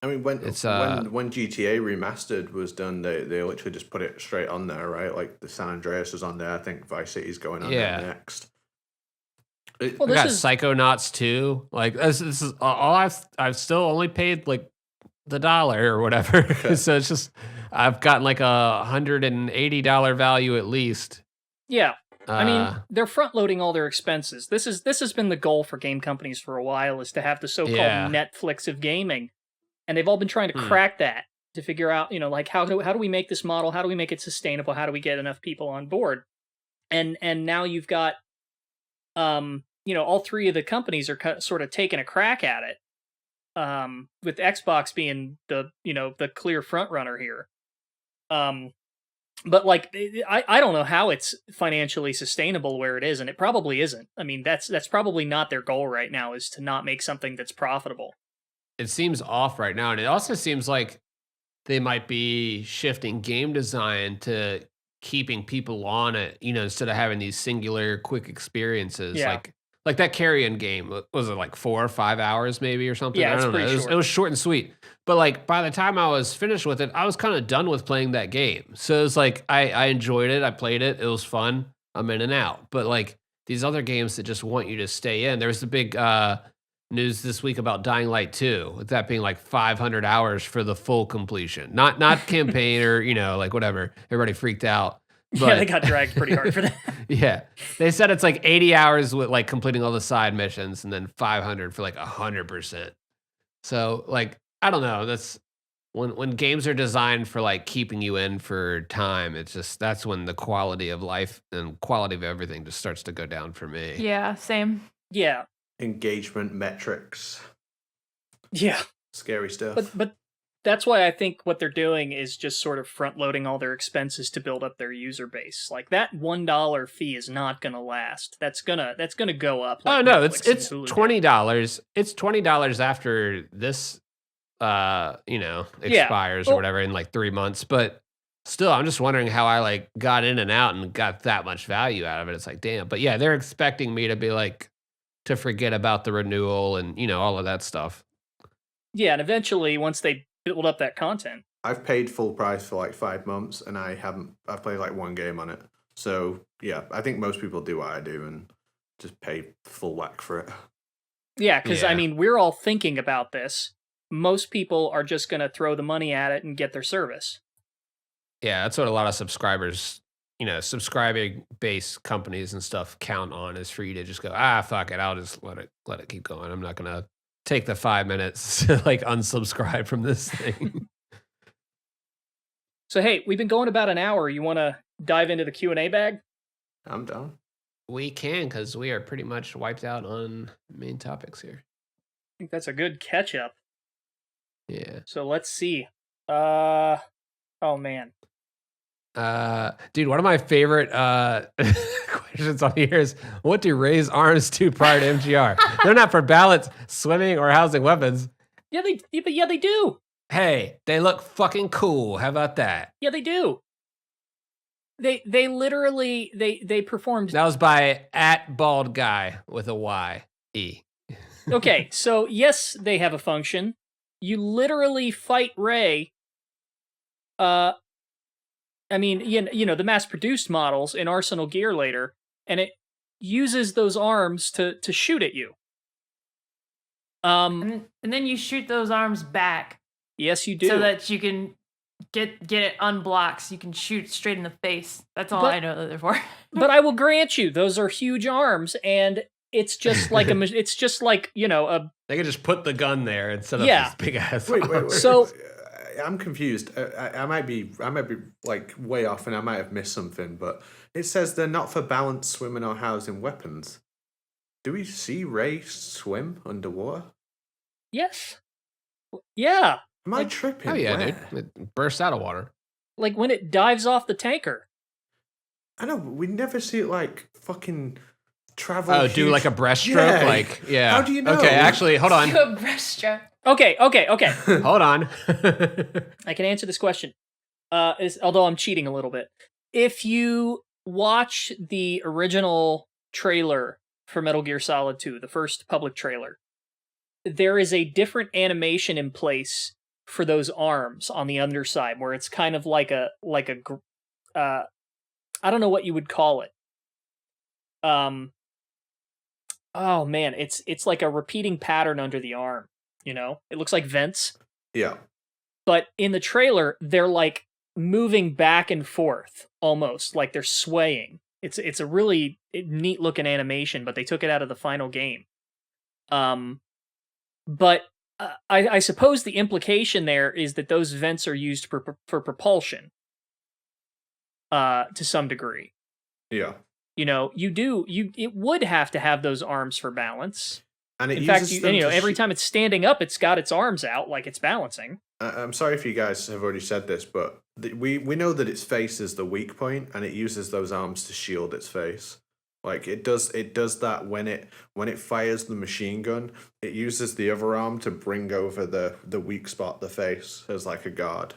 I mean, when GTA Remastered was done, they literally just put it straight on there, right? Like the San Andreas was on there. I think Vice City's going on there next. Well, I got Psychonauts 2. Like this is all I've still only paid like the $1 or whatever. Okay. So it's just I've gotten like $180 value at least. Yeah. I mean, they're front loading all their expenses. This has been the goal for game companies for a while, is to have the so-called Netflix of gaming. And they've all been trying to crack that. to figure out, like how do we make this model? How do we make it sustainable? How do we get enough people on board? And now you've got, all three of the companies are sort of taking a crack at it. With Xbox being the clear front runner here. But like, I don't know how it's financially sustainable where it is, and it probably isn't. I mean, that's probably not their goal right now, is to not make something that's profitable. It seems off right now, and it also seems like they might be shifting game design to keeping people on it, instead of having these singular quick experiences. Yeah. Like that carrion game, was it like 4 or 5 hours maybe or something? Yeah, I don't know. pretty short. It was short and sweet. But like by the time I was finished with it, I was kind of done with playing that game. So it was like I enjoyed it. I played it. It was fun. I'm in and out. But like these other games that just want you to stay in. There was the big news this week about Dying Light 2, with that being like 500 hours for the full completion. Not campaign or, like whatever. Everybody freaked out. But, yeah, they got dragged pretty hard for that. Yeah. They said it's like 80 hours with like completing all the side missions, and then 500 for like 100%. So like, I don't know. That's when games are designed for like keeping you in for time, it's just, that's when the quality of life and quality of everything just starts to go down for me. Yeah, same. Yeah. Engagement metrics. Yeah. Scary stuff. But that's why I think what they're doing is just sort of front loading all their expenses to build up their user base. Like that $1 fee is not gonna last. That's gonna go up. Like no, Netflix it's and Hulu $20. It's $20 after this expires or whatever in like 3 months. But still, I'm just wondering how I like got in and out and got that much value out of it. It's like, damn. But yeah, they're expecting me to be like, to forget about the renewal and all of that stuff. Yeah, and eventually once they build up that content. I've paid full price for like 5 months, and I've played like one game on it. So yeah, I think most people do what I do and just pay full whack for it. Yeah, because I mean, we're all thinking about this. Most people are just going to throw the money at it and get their service. Yeah, that's what a lot of subscribers, subscribing based companies and stuff count on, is for you to just go, fuck it, I'll just let it keep going. I'm not gonna take the 5 minutes to like unsubscribe from this thing. So hey, we've been going about an hour. You want to dive into the Q&A bag? I'm down. We can, because we are pretty much wiped out on main topics here. I think that's a good catch up. Yeah. So let's see. Oh man. Dude, one of my favorite questions on here is, what do Ray's arms do prior to MGR? They're not for balance, swimming, or housing weapons. Yeah, they do. Hey, they look fucking cool. How about that? Yeah, they do. They literally they performed. That was by @baldguy with a Y-E. Okay, so yes, they have a function. You literally fight Ray. I mean, the mass-produced models in Arsenal Gear later, and it uses those arms to shoot at you. And then you shoot those arms back. Yes, you do. So that you can get it unblocked, so you can shoot straight in the face. That's all I know that they're for. But I will grant you, those are huge arms, and it's just like a. They could just put the gun there instead of this big ass. Wait. So I'm confused. I might be like way off, and I might have missed something. But it says they're not for balance, swimming, or housing weapons. Do we see Ray swim underwater? Yes. Yeah. Am I tripping? Oh yeah, Where? dude! It bursts out of water. Like when it dives off the tanker. I know, but we never see it like fucking travel. Do like a breaststroke, How do you know? Okay, actually, hold on. Do a breaststroke. Okay. Hold on. I can answer this question. Although I'm cheating a little bit. If you watch the original trailer for Metal Gear Solid 2, the first public trailer, there is a different animation in place for those arms on the underside, where it's kind of like a I don't know what you would call it. Oh man, it's like a repeating pattern under the arm. It looks like vents. Yeah. But in the trailer, they're like moving back and forth, almost like they're swaying. It's a really neat looking animation, but they took it out of the final game. But I suppose the implication there is that those vents are used for propulsion, to some degree. Yeah. You know, it would have to have those arms for balance. And it In fact, uses them every time it's standing up, it's got its arms out like it's balancing. I'm sorry if you guys have already said this, but we know that its face is the weak point, and it uses those arms to shield its face. Like it does that when it fires the machine gun, it uses the other arm to bring over the weak spot, the face, as like a guard.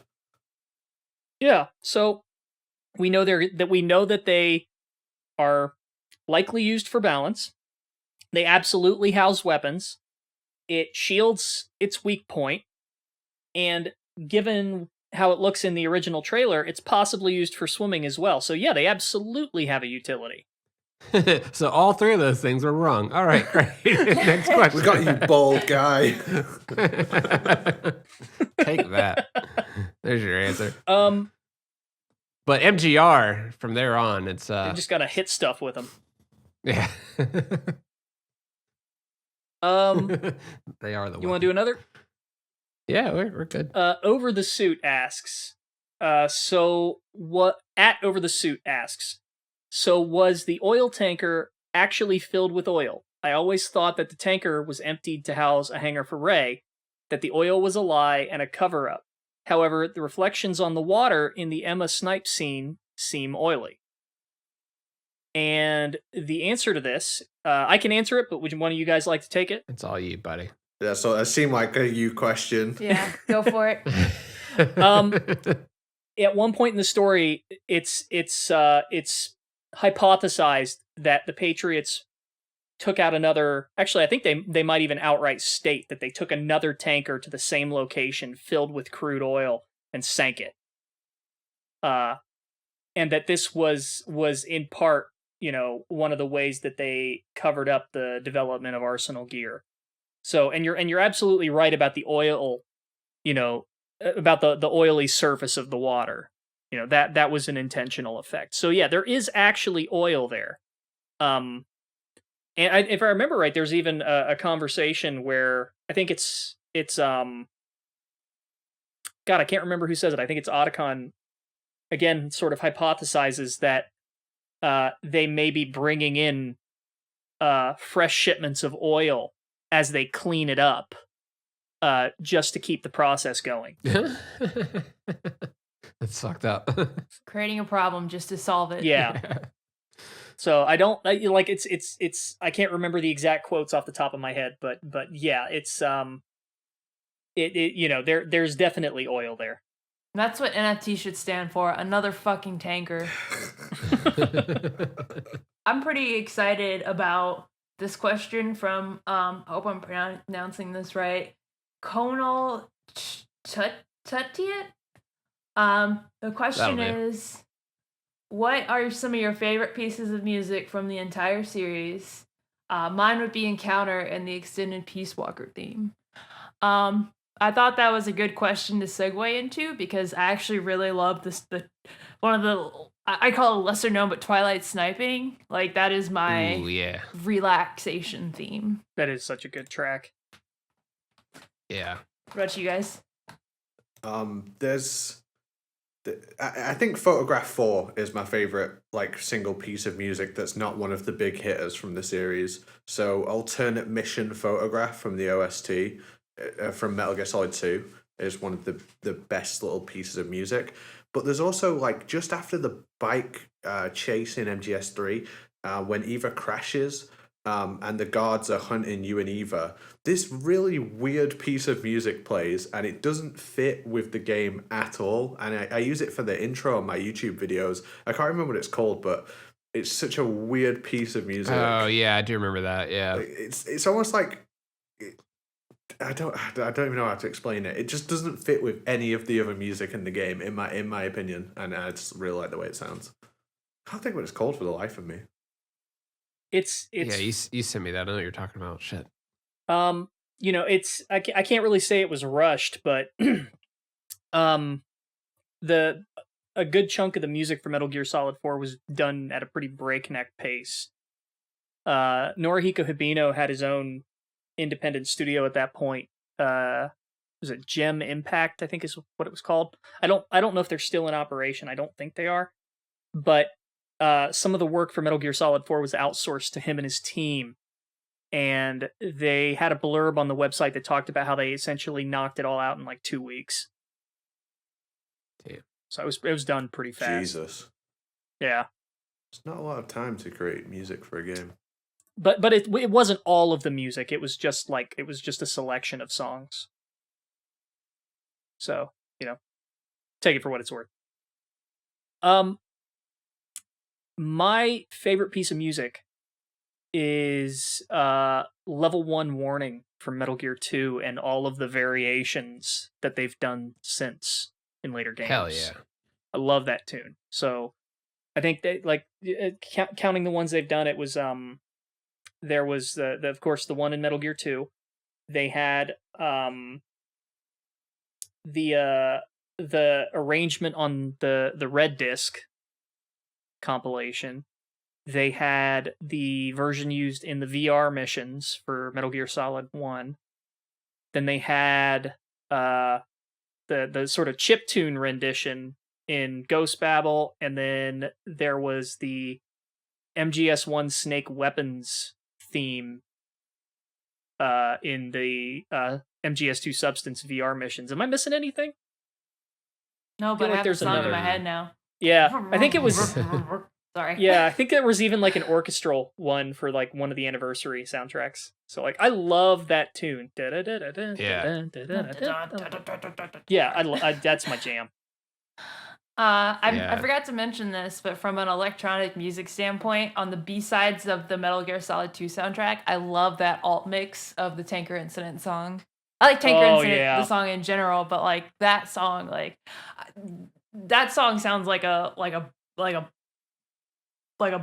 Yeah, so we know that they are likely used for balance. They absolutely house weapons. It shields its weak point, and given how it looks in the original trailer, it's possibly used for swimming as well. So yeah, they absolutely have a utility. So all three of those things were wrong. All right, great. Next question. We got you, bald guy. Take that. There's your answer. But MGR from there on, it's You just gotta hit stuff with them. yeah. They are the. You want to do another? Yeah, we're good. Over the Suit asks. So what? At Over the Suit asks. So was the oil tanker actually filled with oil? I always thought that the tanker was emptied to house a hangar for Rey, that the oil was a lie and a cover-up. However, the reflections on the water in the Emma Snipe scene seem oily. And the answer to this, I can answer it, but would one of you guys like to take it? It's all you, buddy. Yeah, so that seemed like a you question. Yeah, go for it. At one point in the story, it's hypothesized that the Patriots took out another. Actually, I think they might even outright state that they took another tanker to the same location filled with crude oil and sank it. And that this was in part, one of the ways that they covered up the development of Arsenal gear. So, and you're absolutely right about the oil, about the oily surface of the water. That was an intentional effect. So yeah, there is actually oil there. And if I remember right, there's even a conversation where I think it's God, I can't remember who says it. I think it's Otacon, again, sort of hypothesizes that they may be bringing in fresh shipments of oil as they clean it up, just to keep the process going. That's fucked up. Creating a problem just to solve it. Yeah. So I can't remember the exact quotes off the top of my head, but yeah, it's there's definitely oil there. That's what NFT should stand for. Another fucking tanker. I'm pretty excited about this question from hope I'm pronouncing this right. Konal Tutiet. The question is, what are some of your favorite pieces of music from the entire series? Mine would be Encounter and the extended Peace Walker theme. I thought that was a good question to segue into because I actually really love one of the, I call it lesser known, but Twilight Sniping. Like, that is my relaxation theme. That is such a good track. Yeah. What about you guys? I think Photograph 4 is my favorite single piece of music that's not one of the big hitters from the series. So Alternate Mission Photograph from the OST from Metal Gear Solid 2 is one of the best little pieces of music. But there's also just after the bike chase in MGS3, when Eva crashes and the guards are hunting you and Eva, this really weird piece of music plays and it doesn't fit with the game at all. And I use it for the intro on my YouTube videos. I can't remember what it's called, but it's such a weird piece of music. Oh yeah, I do remember that. Yeah, it's almost like I don't even know how to explain it. It just doesn't fit with any of the other music in the game, in my opinion. And I just really like the way it sounds. I can't think what it's called for the life of me. It's yeah. You sent me that. I know what you're talking about. Shit. It's I can't really say it was rushed, but a good chunk of the music for Metal Gear Solid 4 was done at a pretty breakneck pace. Norihiko Hibino had his own independent studio at that point, was it Gem Impact, I think is what it was called. I don't know if they're still in operation. I don't think they are. But some of the work for Metal Gear Solid 4 was outsourced to him and his team. And they had a blurb on the website that talked about how they essentially knocked it all out in like 2 weeks. Damn. So it was done pretty fast. Jesus. Yeah. It's not a lot of time to create music for a game. But it wasn't all of the music. It was just a selection of songs. So, take it for what it's worth. My favorite piece of music is Level 1 Warning from Metal Gear 2 and all of the variations that they've done since in later games. Hell yeah. I love that tune. So I think they counting the ones they've done, it was there was the of course the one in Metal Gear 2. They had the arrangement on the Red Disc compilation. They had the version used in the VR missions for Metal Gear Solid 1. Then they had the sort of chiptune rendition in Ghost Babel, and then there was the MGS1 Snake Weapons theme in the MGS2 Substance VR missions. Am I missing anything? No, but I have the song in my head now. Yeah, I think it was... Sorry. Yeah, I think there was even like an orchestral one for like one of the anniversary soundtracks. So like, I love that tune. Yeah. Yeah, that's my jam. I forgot to mention this, but from an electronic music standpoint, on the B-sides of the Metal Gear Solid 2 soundtrack, I love that alt mix of the Tanker Incident song. I like Tanker Incident, the song in general, but like that song, that song sounds like a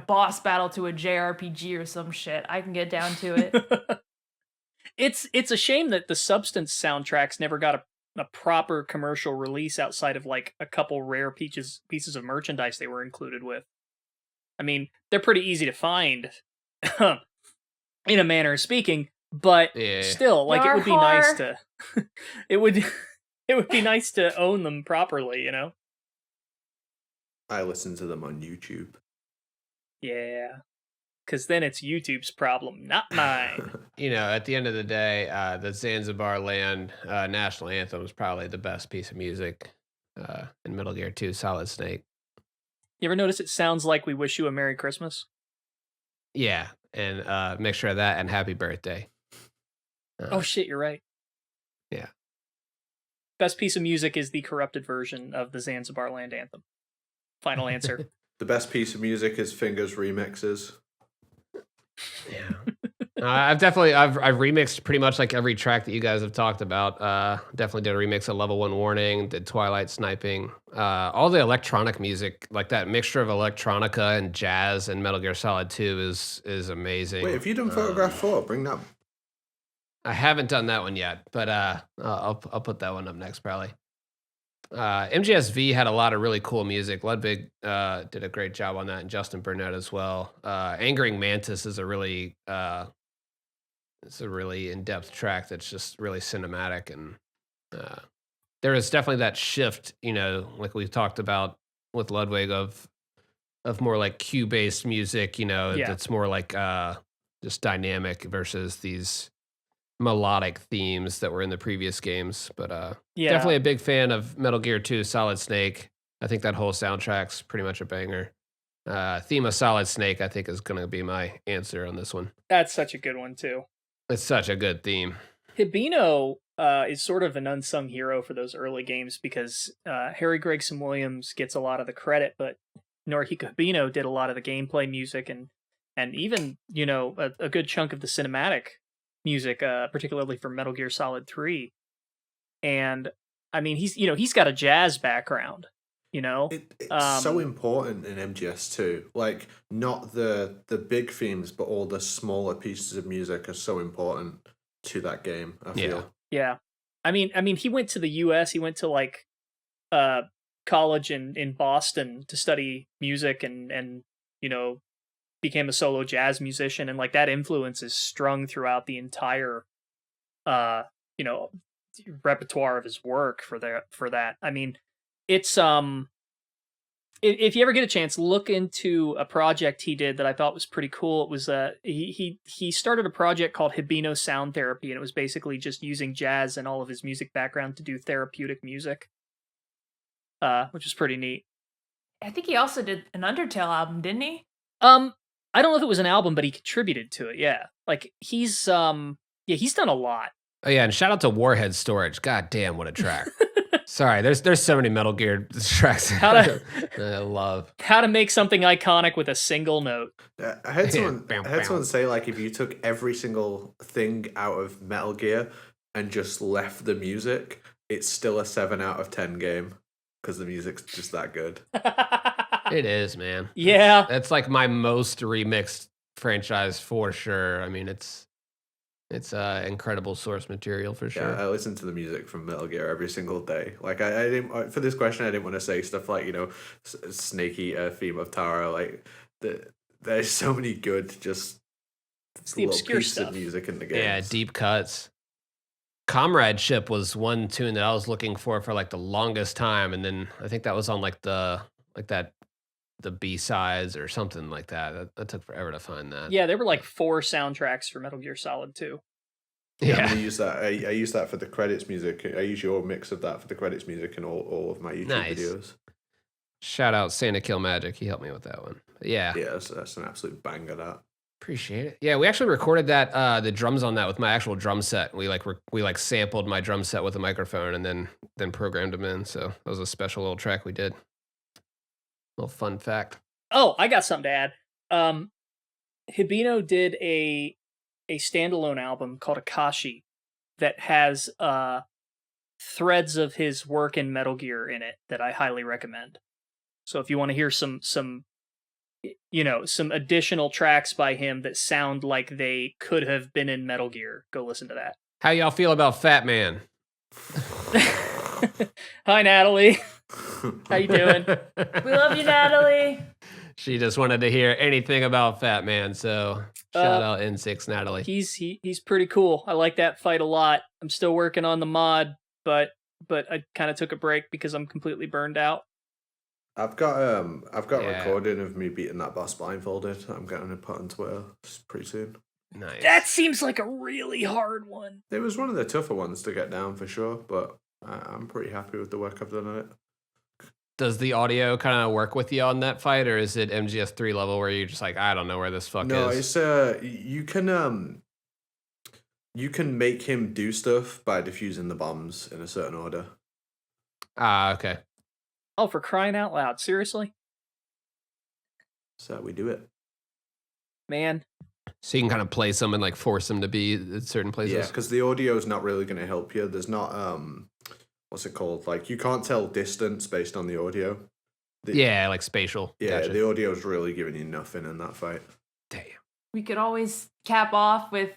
boss battle to a JRPG or some shit. I can get down to it. It's a shame that the Substance soundtracks never got a proper commercial release outside of like a couple rare pieces of merchandise they were included with. I mean, they're pretty easy to find, in a manner of speaking, but still, like, it would be nice to it would be nice to own them properly, I listen to them on YouTube. Yeah, because then it's YouTube's problem, not mine. At the end of the day, the Zanzibar Land national anthem is probably the best piece of music in Metal Gear 2 Solid Snake. You ever notice it sounds like We Wish You a Merry Christmas? Yeah, and mixture of that and Happy Birthday. Oh shit, you're right. Yeah. Best piece of music is the corrupted version of the Zanzibar Land anthem. Final answer. The best piece of music is Fingers remixes. Yeah. I've remixed pretty much like every track that you guys have talked about. Definitely did a remix of Level 1 Warning, did Twilight Sniping. All the electronic music, like that mixture of electronica and jazz and Metal Gear Solid 2 is amazing. Wait, if you done Photograph 4, bring that. I haven't done that one yet, but I'll put that one up next probably. MGSV had a lot of really cool music. Ludwig did a great job on that, and Justin Burnett as well. Angering Mantis is a really in-depth track that's just really cinematic, and there is definitely that shift, like we've talked about with Ludwig of more like cue-based music, that's more like just dynamic versus these melodic themes that were in the previous games. But definitely a big fan of Metal Gear 2 Solid Snake. I think that whole soundtrack's pretty much a banger. Theme of Solid Snake, I think, is going to be my answer on this one. That's such a good one too. It's such a good theme. Hibino is sort of an unsung hero for those early games because Harry Gregson Williams gets a lot of the credit, but Norihiko Hibino did a lot of the gameplay music and even a good chunk of the cinematic music, particularly for Metal Gear Solid 3. And I mean, he's got a jazz background, It's so important in MGS2. Like, not the big themes, but all the smaller pieces of music are so important to that game, I feel. Yeah. I mean, he went to the US, he went to like college in Boston to study music and became a solo jazz musician, and like that influence is strung throughout the entire repertoire of his work for that. I mean, it's if you ever get a chance, look into a project he did that I thought was pretty cool. It was he started a project called Hibino Sound Therapy, and it was basically just using jazz and all of his music background to do therapeutic music, which was pretty neat. I think he also did an Undertale album, didn't he? I don't know if it was an album, but he contributed to it. Yeah, like he's done a lot. Oh yeah, and shout out to Warhead Storage. God damn, what a track! Sorry, there's so many Metal Gear tracks. I love how to make something iconic with a single note. I heard someone say, like, if you took every single thing out of Metal Gear and just left the music, it's still a 7 out of 10 game because the music's just that good. It is, man. Yeah, it's like my most remixed franchise for sure. I mean, it's incredible source material for sure. Yeah, I listen to the music from Metal Gear every single day. Like I didn't for this question, I didn't want to say stuff like Snake Eater, Theme of Tara. Like there's so many good just the obscure pieces stuff of music in the game. Yeah, deep cuts. Comradeship was one tune that I was looking for like the longest time, and then I think that was on like the B-sides or something like that. That took forever to find that. Yeah, there were like 4 soundtracks for Metal Gear Solid 2. Yeah, I'm gonna use that. I use that for the credits music. I use your mix of that for the credits music in all of my YouTube videos. Shout out Santa Kill Magic. He helped me with that one. Yeah, that's an absolute banger. That appreciate it. Yeah, we actually recorded that the drums on that with my actual drum set. We sampled my drum set with a microphone and then programmed them in. So that was a special little track we did. Little fun fact. Oh, I got something to add. Hibino did a standalone album called Akashi that has threads of his work in Metal Gear in it that I highly recommend. So if you want to hear some additional tracks by him that sound like they could have been in Metal Gear, go listen to that. How y'all feel about Fat Man? Hi, Natalie. How you doing? We love you, Natalie. She just wanted to hear anything about Fat Man, so shout out N6 Natalie. He's pretty cool. I like that fight a lot. I'm still working on the mod, but I kind of took a break because I'm completely burned out. I've got a recording of me beating that boss blindfolded. I'm going to put on Twitter pretty soon. Nice. That seems like a really hard one. It was one of the tougher ones to get down for sure, but I'm pretty happy with the work I've done on it. Does the audio kind of work with you on that fight, or is it MGS3 level where you're just like, I don't know where this fuck is? No, it's you can make him do stuff by defusing the bombs in a certain order. Okay. Oh, for crying out loud! Seriously? So we do it, man. So you can kind of play some and like force them to be at certain places. Yeah, because the audio is not really going to help you. There's not what's it called? Like you can't tell distance based on the audio. Like spatial. Yeah, gotcha. The audio is really giving you nothing in that fight. Damn. We could always cap off with,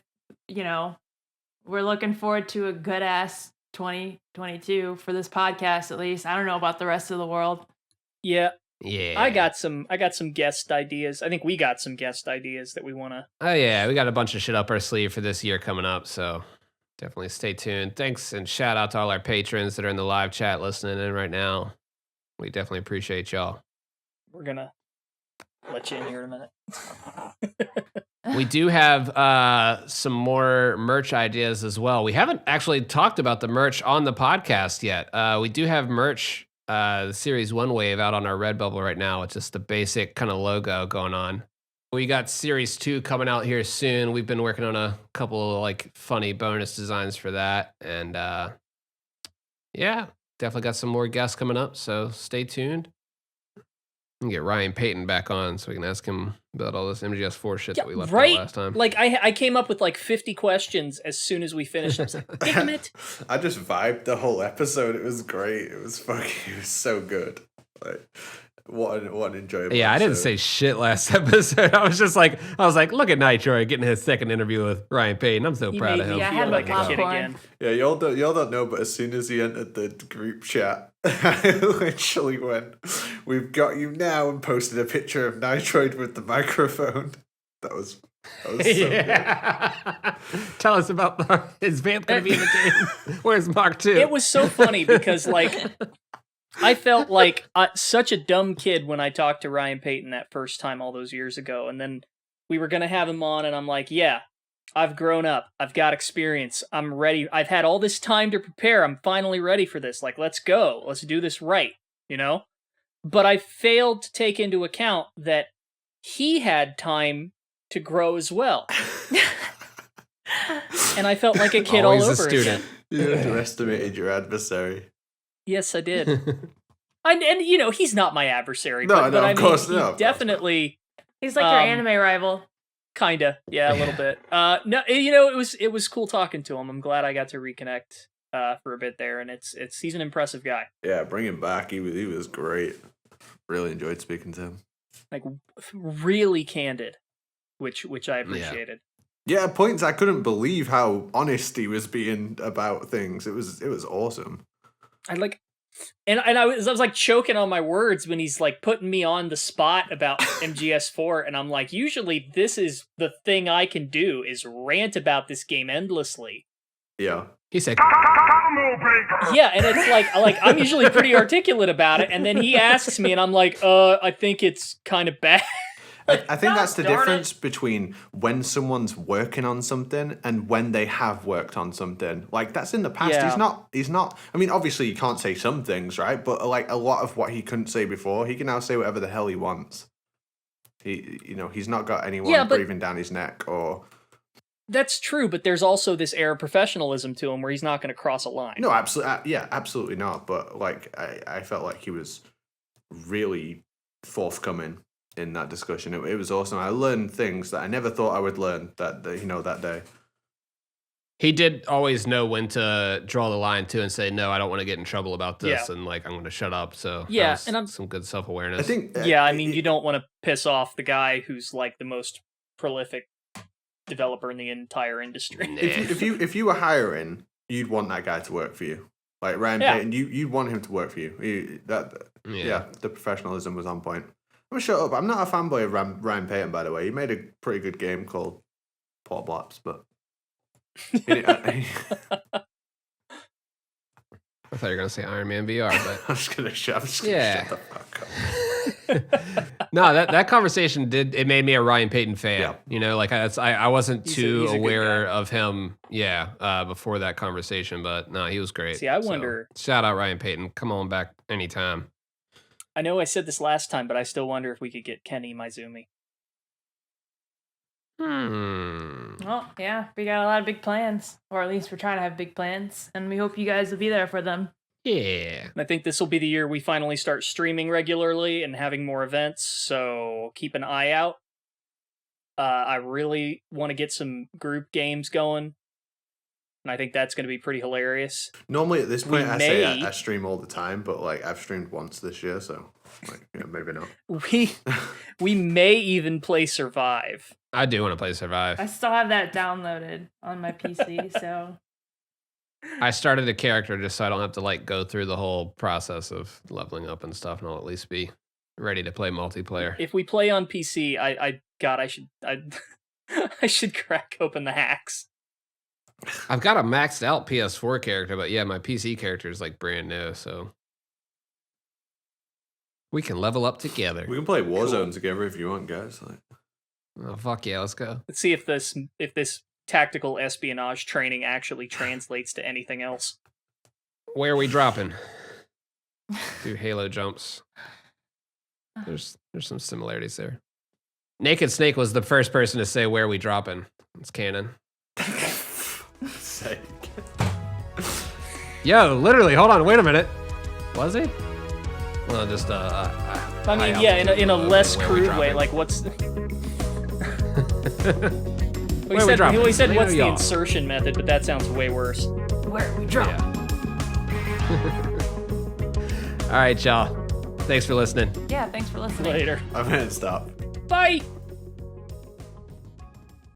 we're looking forward to a good ass 2022 for this podcast at least. I don't know about the rest of the world. Yeah. Yeah. I got some guest ideas. I think we got some guest ideas that we want to. Oh yeah, we got a bunch of shit up our sleeve for this year coming up, so definitely stay tuned. Thanks and shout out to all our patrons that are in the live chat listening in right now. We definitely appreciate y'all. We're going to let you in here in a minute. We do have some more merch ideas as well. We haven't actually talked about the merch on the podcast yet. We do have merch, the Series 1 wave out on our Redbubble right now. It's just the basic kind of logo going on. We got Series 2 coming out here soon. We've been working on a couple of like funny bonus designs for that. And yeah, definitely got some more guests coming up, so stay tuned. And get Ryan Payton back on so we can ask him about all this MGS4 shit that we left out last time. Like I came up with like 50 questions as soon as we finished. I was like, damn it. I just vibed the whole episode. It was great. It was so good. Like what an enjoyable Yeah, I didn't episode. say shit last episode. I was like, look at Nitro getting his second interview with Ryan Payton. I'm so proud of him. I had like my a kid popcorn. again. Yeah, y'all don't know, but as soon as he entered the group chat, I literally went, "We've got you now," and posted a picture of Nitroid with the microphone. That was That was so Yeah. Tell us about is Vamp going to be in the game? Where's Mark 2? It was so funny because, like, I felt like such a dumb kid when I talked to Ryan Payton that first time all those years ago. And then we were going to have him on, and I'm like, yeah, I've grown up. I've got experience. I'm ready. I've had all this time to prepare. I'm finally ready for this. Like, let's go. Let's do this right, you know? But I failed to take into account that he had time to grow as well. And I felt like a kid Always all a over student. You underestimated your adversary. Yes, I did. And you know, he's not my adversary. No, but no, I of mean, course he not, of course definitely, He's like your anime rival. kinda, yeah, a little bit. No, you know, it was cool talking to him. I'm glad I got to reconnect for a bit there, and he's an impressive guy. Yeah, bring him back. He was great. Really enjoyed speaking to him. Like, really candid, which I appreciated. Yeah, points. I couldn't believe how honest he was being about things. It was awesome. I like, and I was like choking on my words when he's like putting me on the spot about MGS4, and I'm like, usually this is the thing I can do is rant about this game endlessly. Yeah. He said, Yeah, and it's like I'm usually pretty articulate about it, and then he asks me, and I'm like, I think it's kind of bad. I think that's the Darn difference between when someone's working on something and when they have worked on something. Like, that's in the past. Yeah. He's not. I mean, obviously, you can't say some things, right? But like a lot of what he couldn't say before, he can now say whatever the hell he wants. He's not got anyone breathing down his neck or. That's true, but there's also this air of professionalism to him where he's not going to cross a line. No, absolutely, yeah, absolutely not. But like, I felt like he was really forthcoming in that discussion. It was awesome. I learned things that I never thought I would learn that day. he did always know when to draw the line too and say, no, I don't want to get in trouble about this, and like I'm going to shut up. So Yeah, that was and I'm- some good self-awareness. I think. Yeah, I mean, you don't want to piss off the guy who's like the most prolific developer in the entire industry. Nah. if you were hiring, you'd want that guy to work for you. Like Ryan Payton, you'd want him to work for you. The professionalism was on point. I'm gonna shut up. I'm not a fanboy of Ryan Payton, by the way. He made a pretty good game called Port Blaps, but I thought you were going to say Iron Man VR, but I'm just gonna shut the fuck up. no, that conversation made me a Ryan Payton fan. Yeah. You know, like I wasn't He's too a good aware guy. of him, before that conversation, but no, he was great. See, I So, wonder- shout out Ryan Payton. Come on back anytime. I know I said this last time, but I still wonder if we could get Kenny Maizumi. Well, yeah, we got a lot of big plans, or at least we're trying to have big plans, and we hope you guys will be there for them. Yeah. And I think this will be the year we finally start streaming regularly and having more events, so keep an eye out. I really want to get some group games going, and I think that's going to be pretty hilarious. Normally at this point, We I say may- I stream all the time, but like I've streamed once this year, so like maybe not. We may even play Survive. I do want to play Survive. I still have that downloaded on my PC, so I started a character just so I don't have to like go through the whole process of leveling up and stuff, and I'll at least be ready to play multiplayer. If we play on PC, I should crack open the hacks. I've got a maxed out PS4 character, but yeah, my PC character is like brand new, so we can level up together. We can play Warzone together if you want, guys. Like, Oh fuck yeah, let's go. Let's see if this tactical espionage training actually translates to anything else. Where are we dropping? Do Halo jumps. There's some similarities there. Naked Snake was the first person to say where are we dropping. It's canon. sake. Yo, literally, hold on, wait a minute. Was he? Well, just I mean, yeah, in a less crude way. Like, what's? Where we dropping? He said, "What's the Y'all. insertion method?" But that sounds way worse. where we drop. All right, y'all. Thanks for listening. Yeah, thanks for listening. Later. I'm gonna stop. Bye.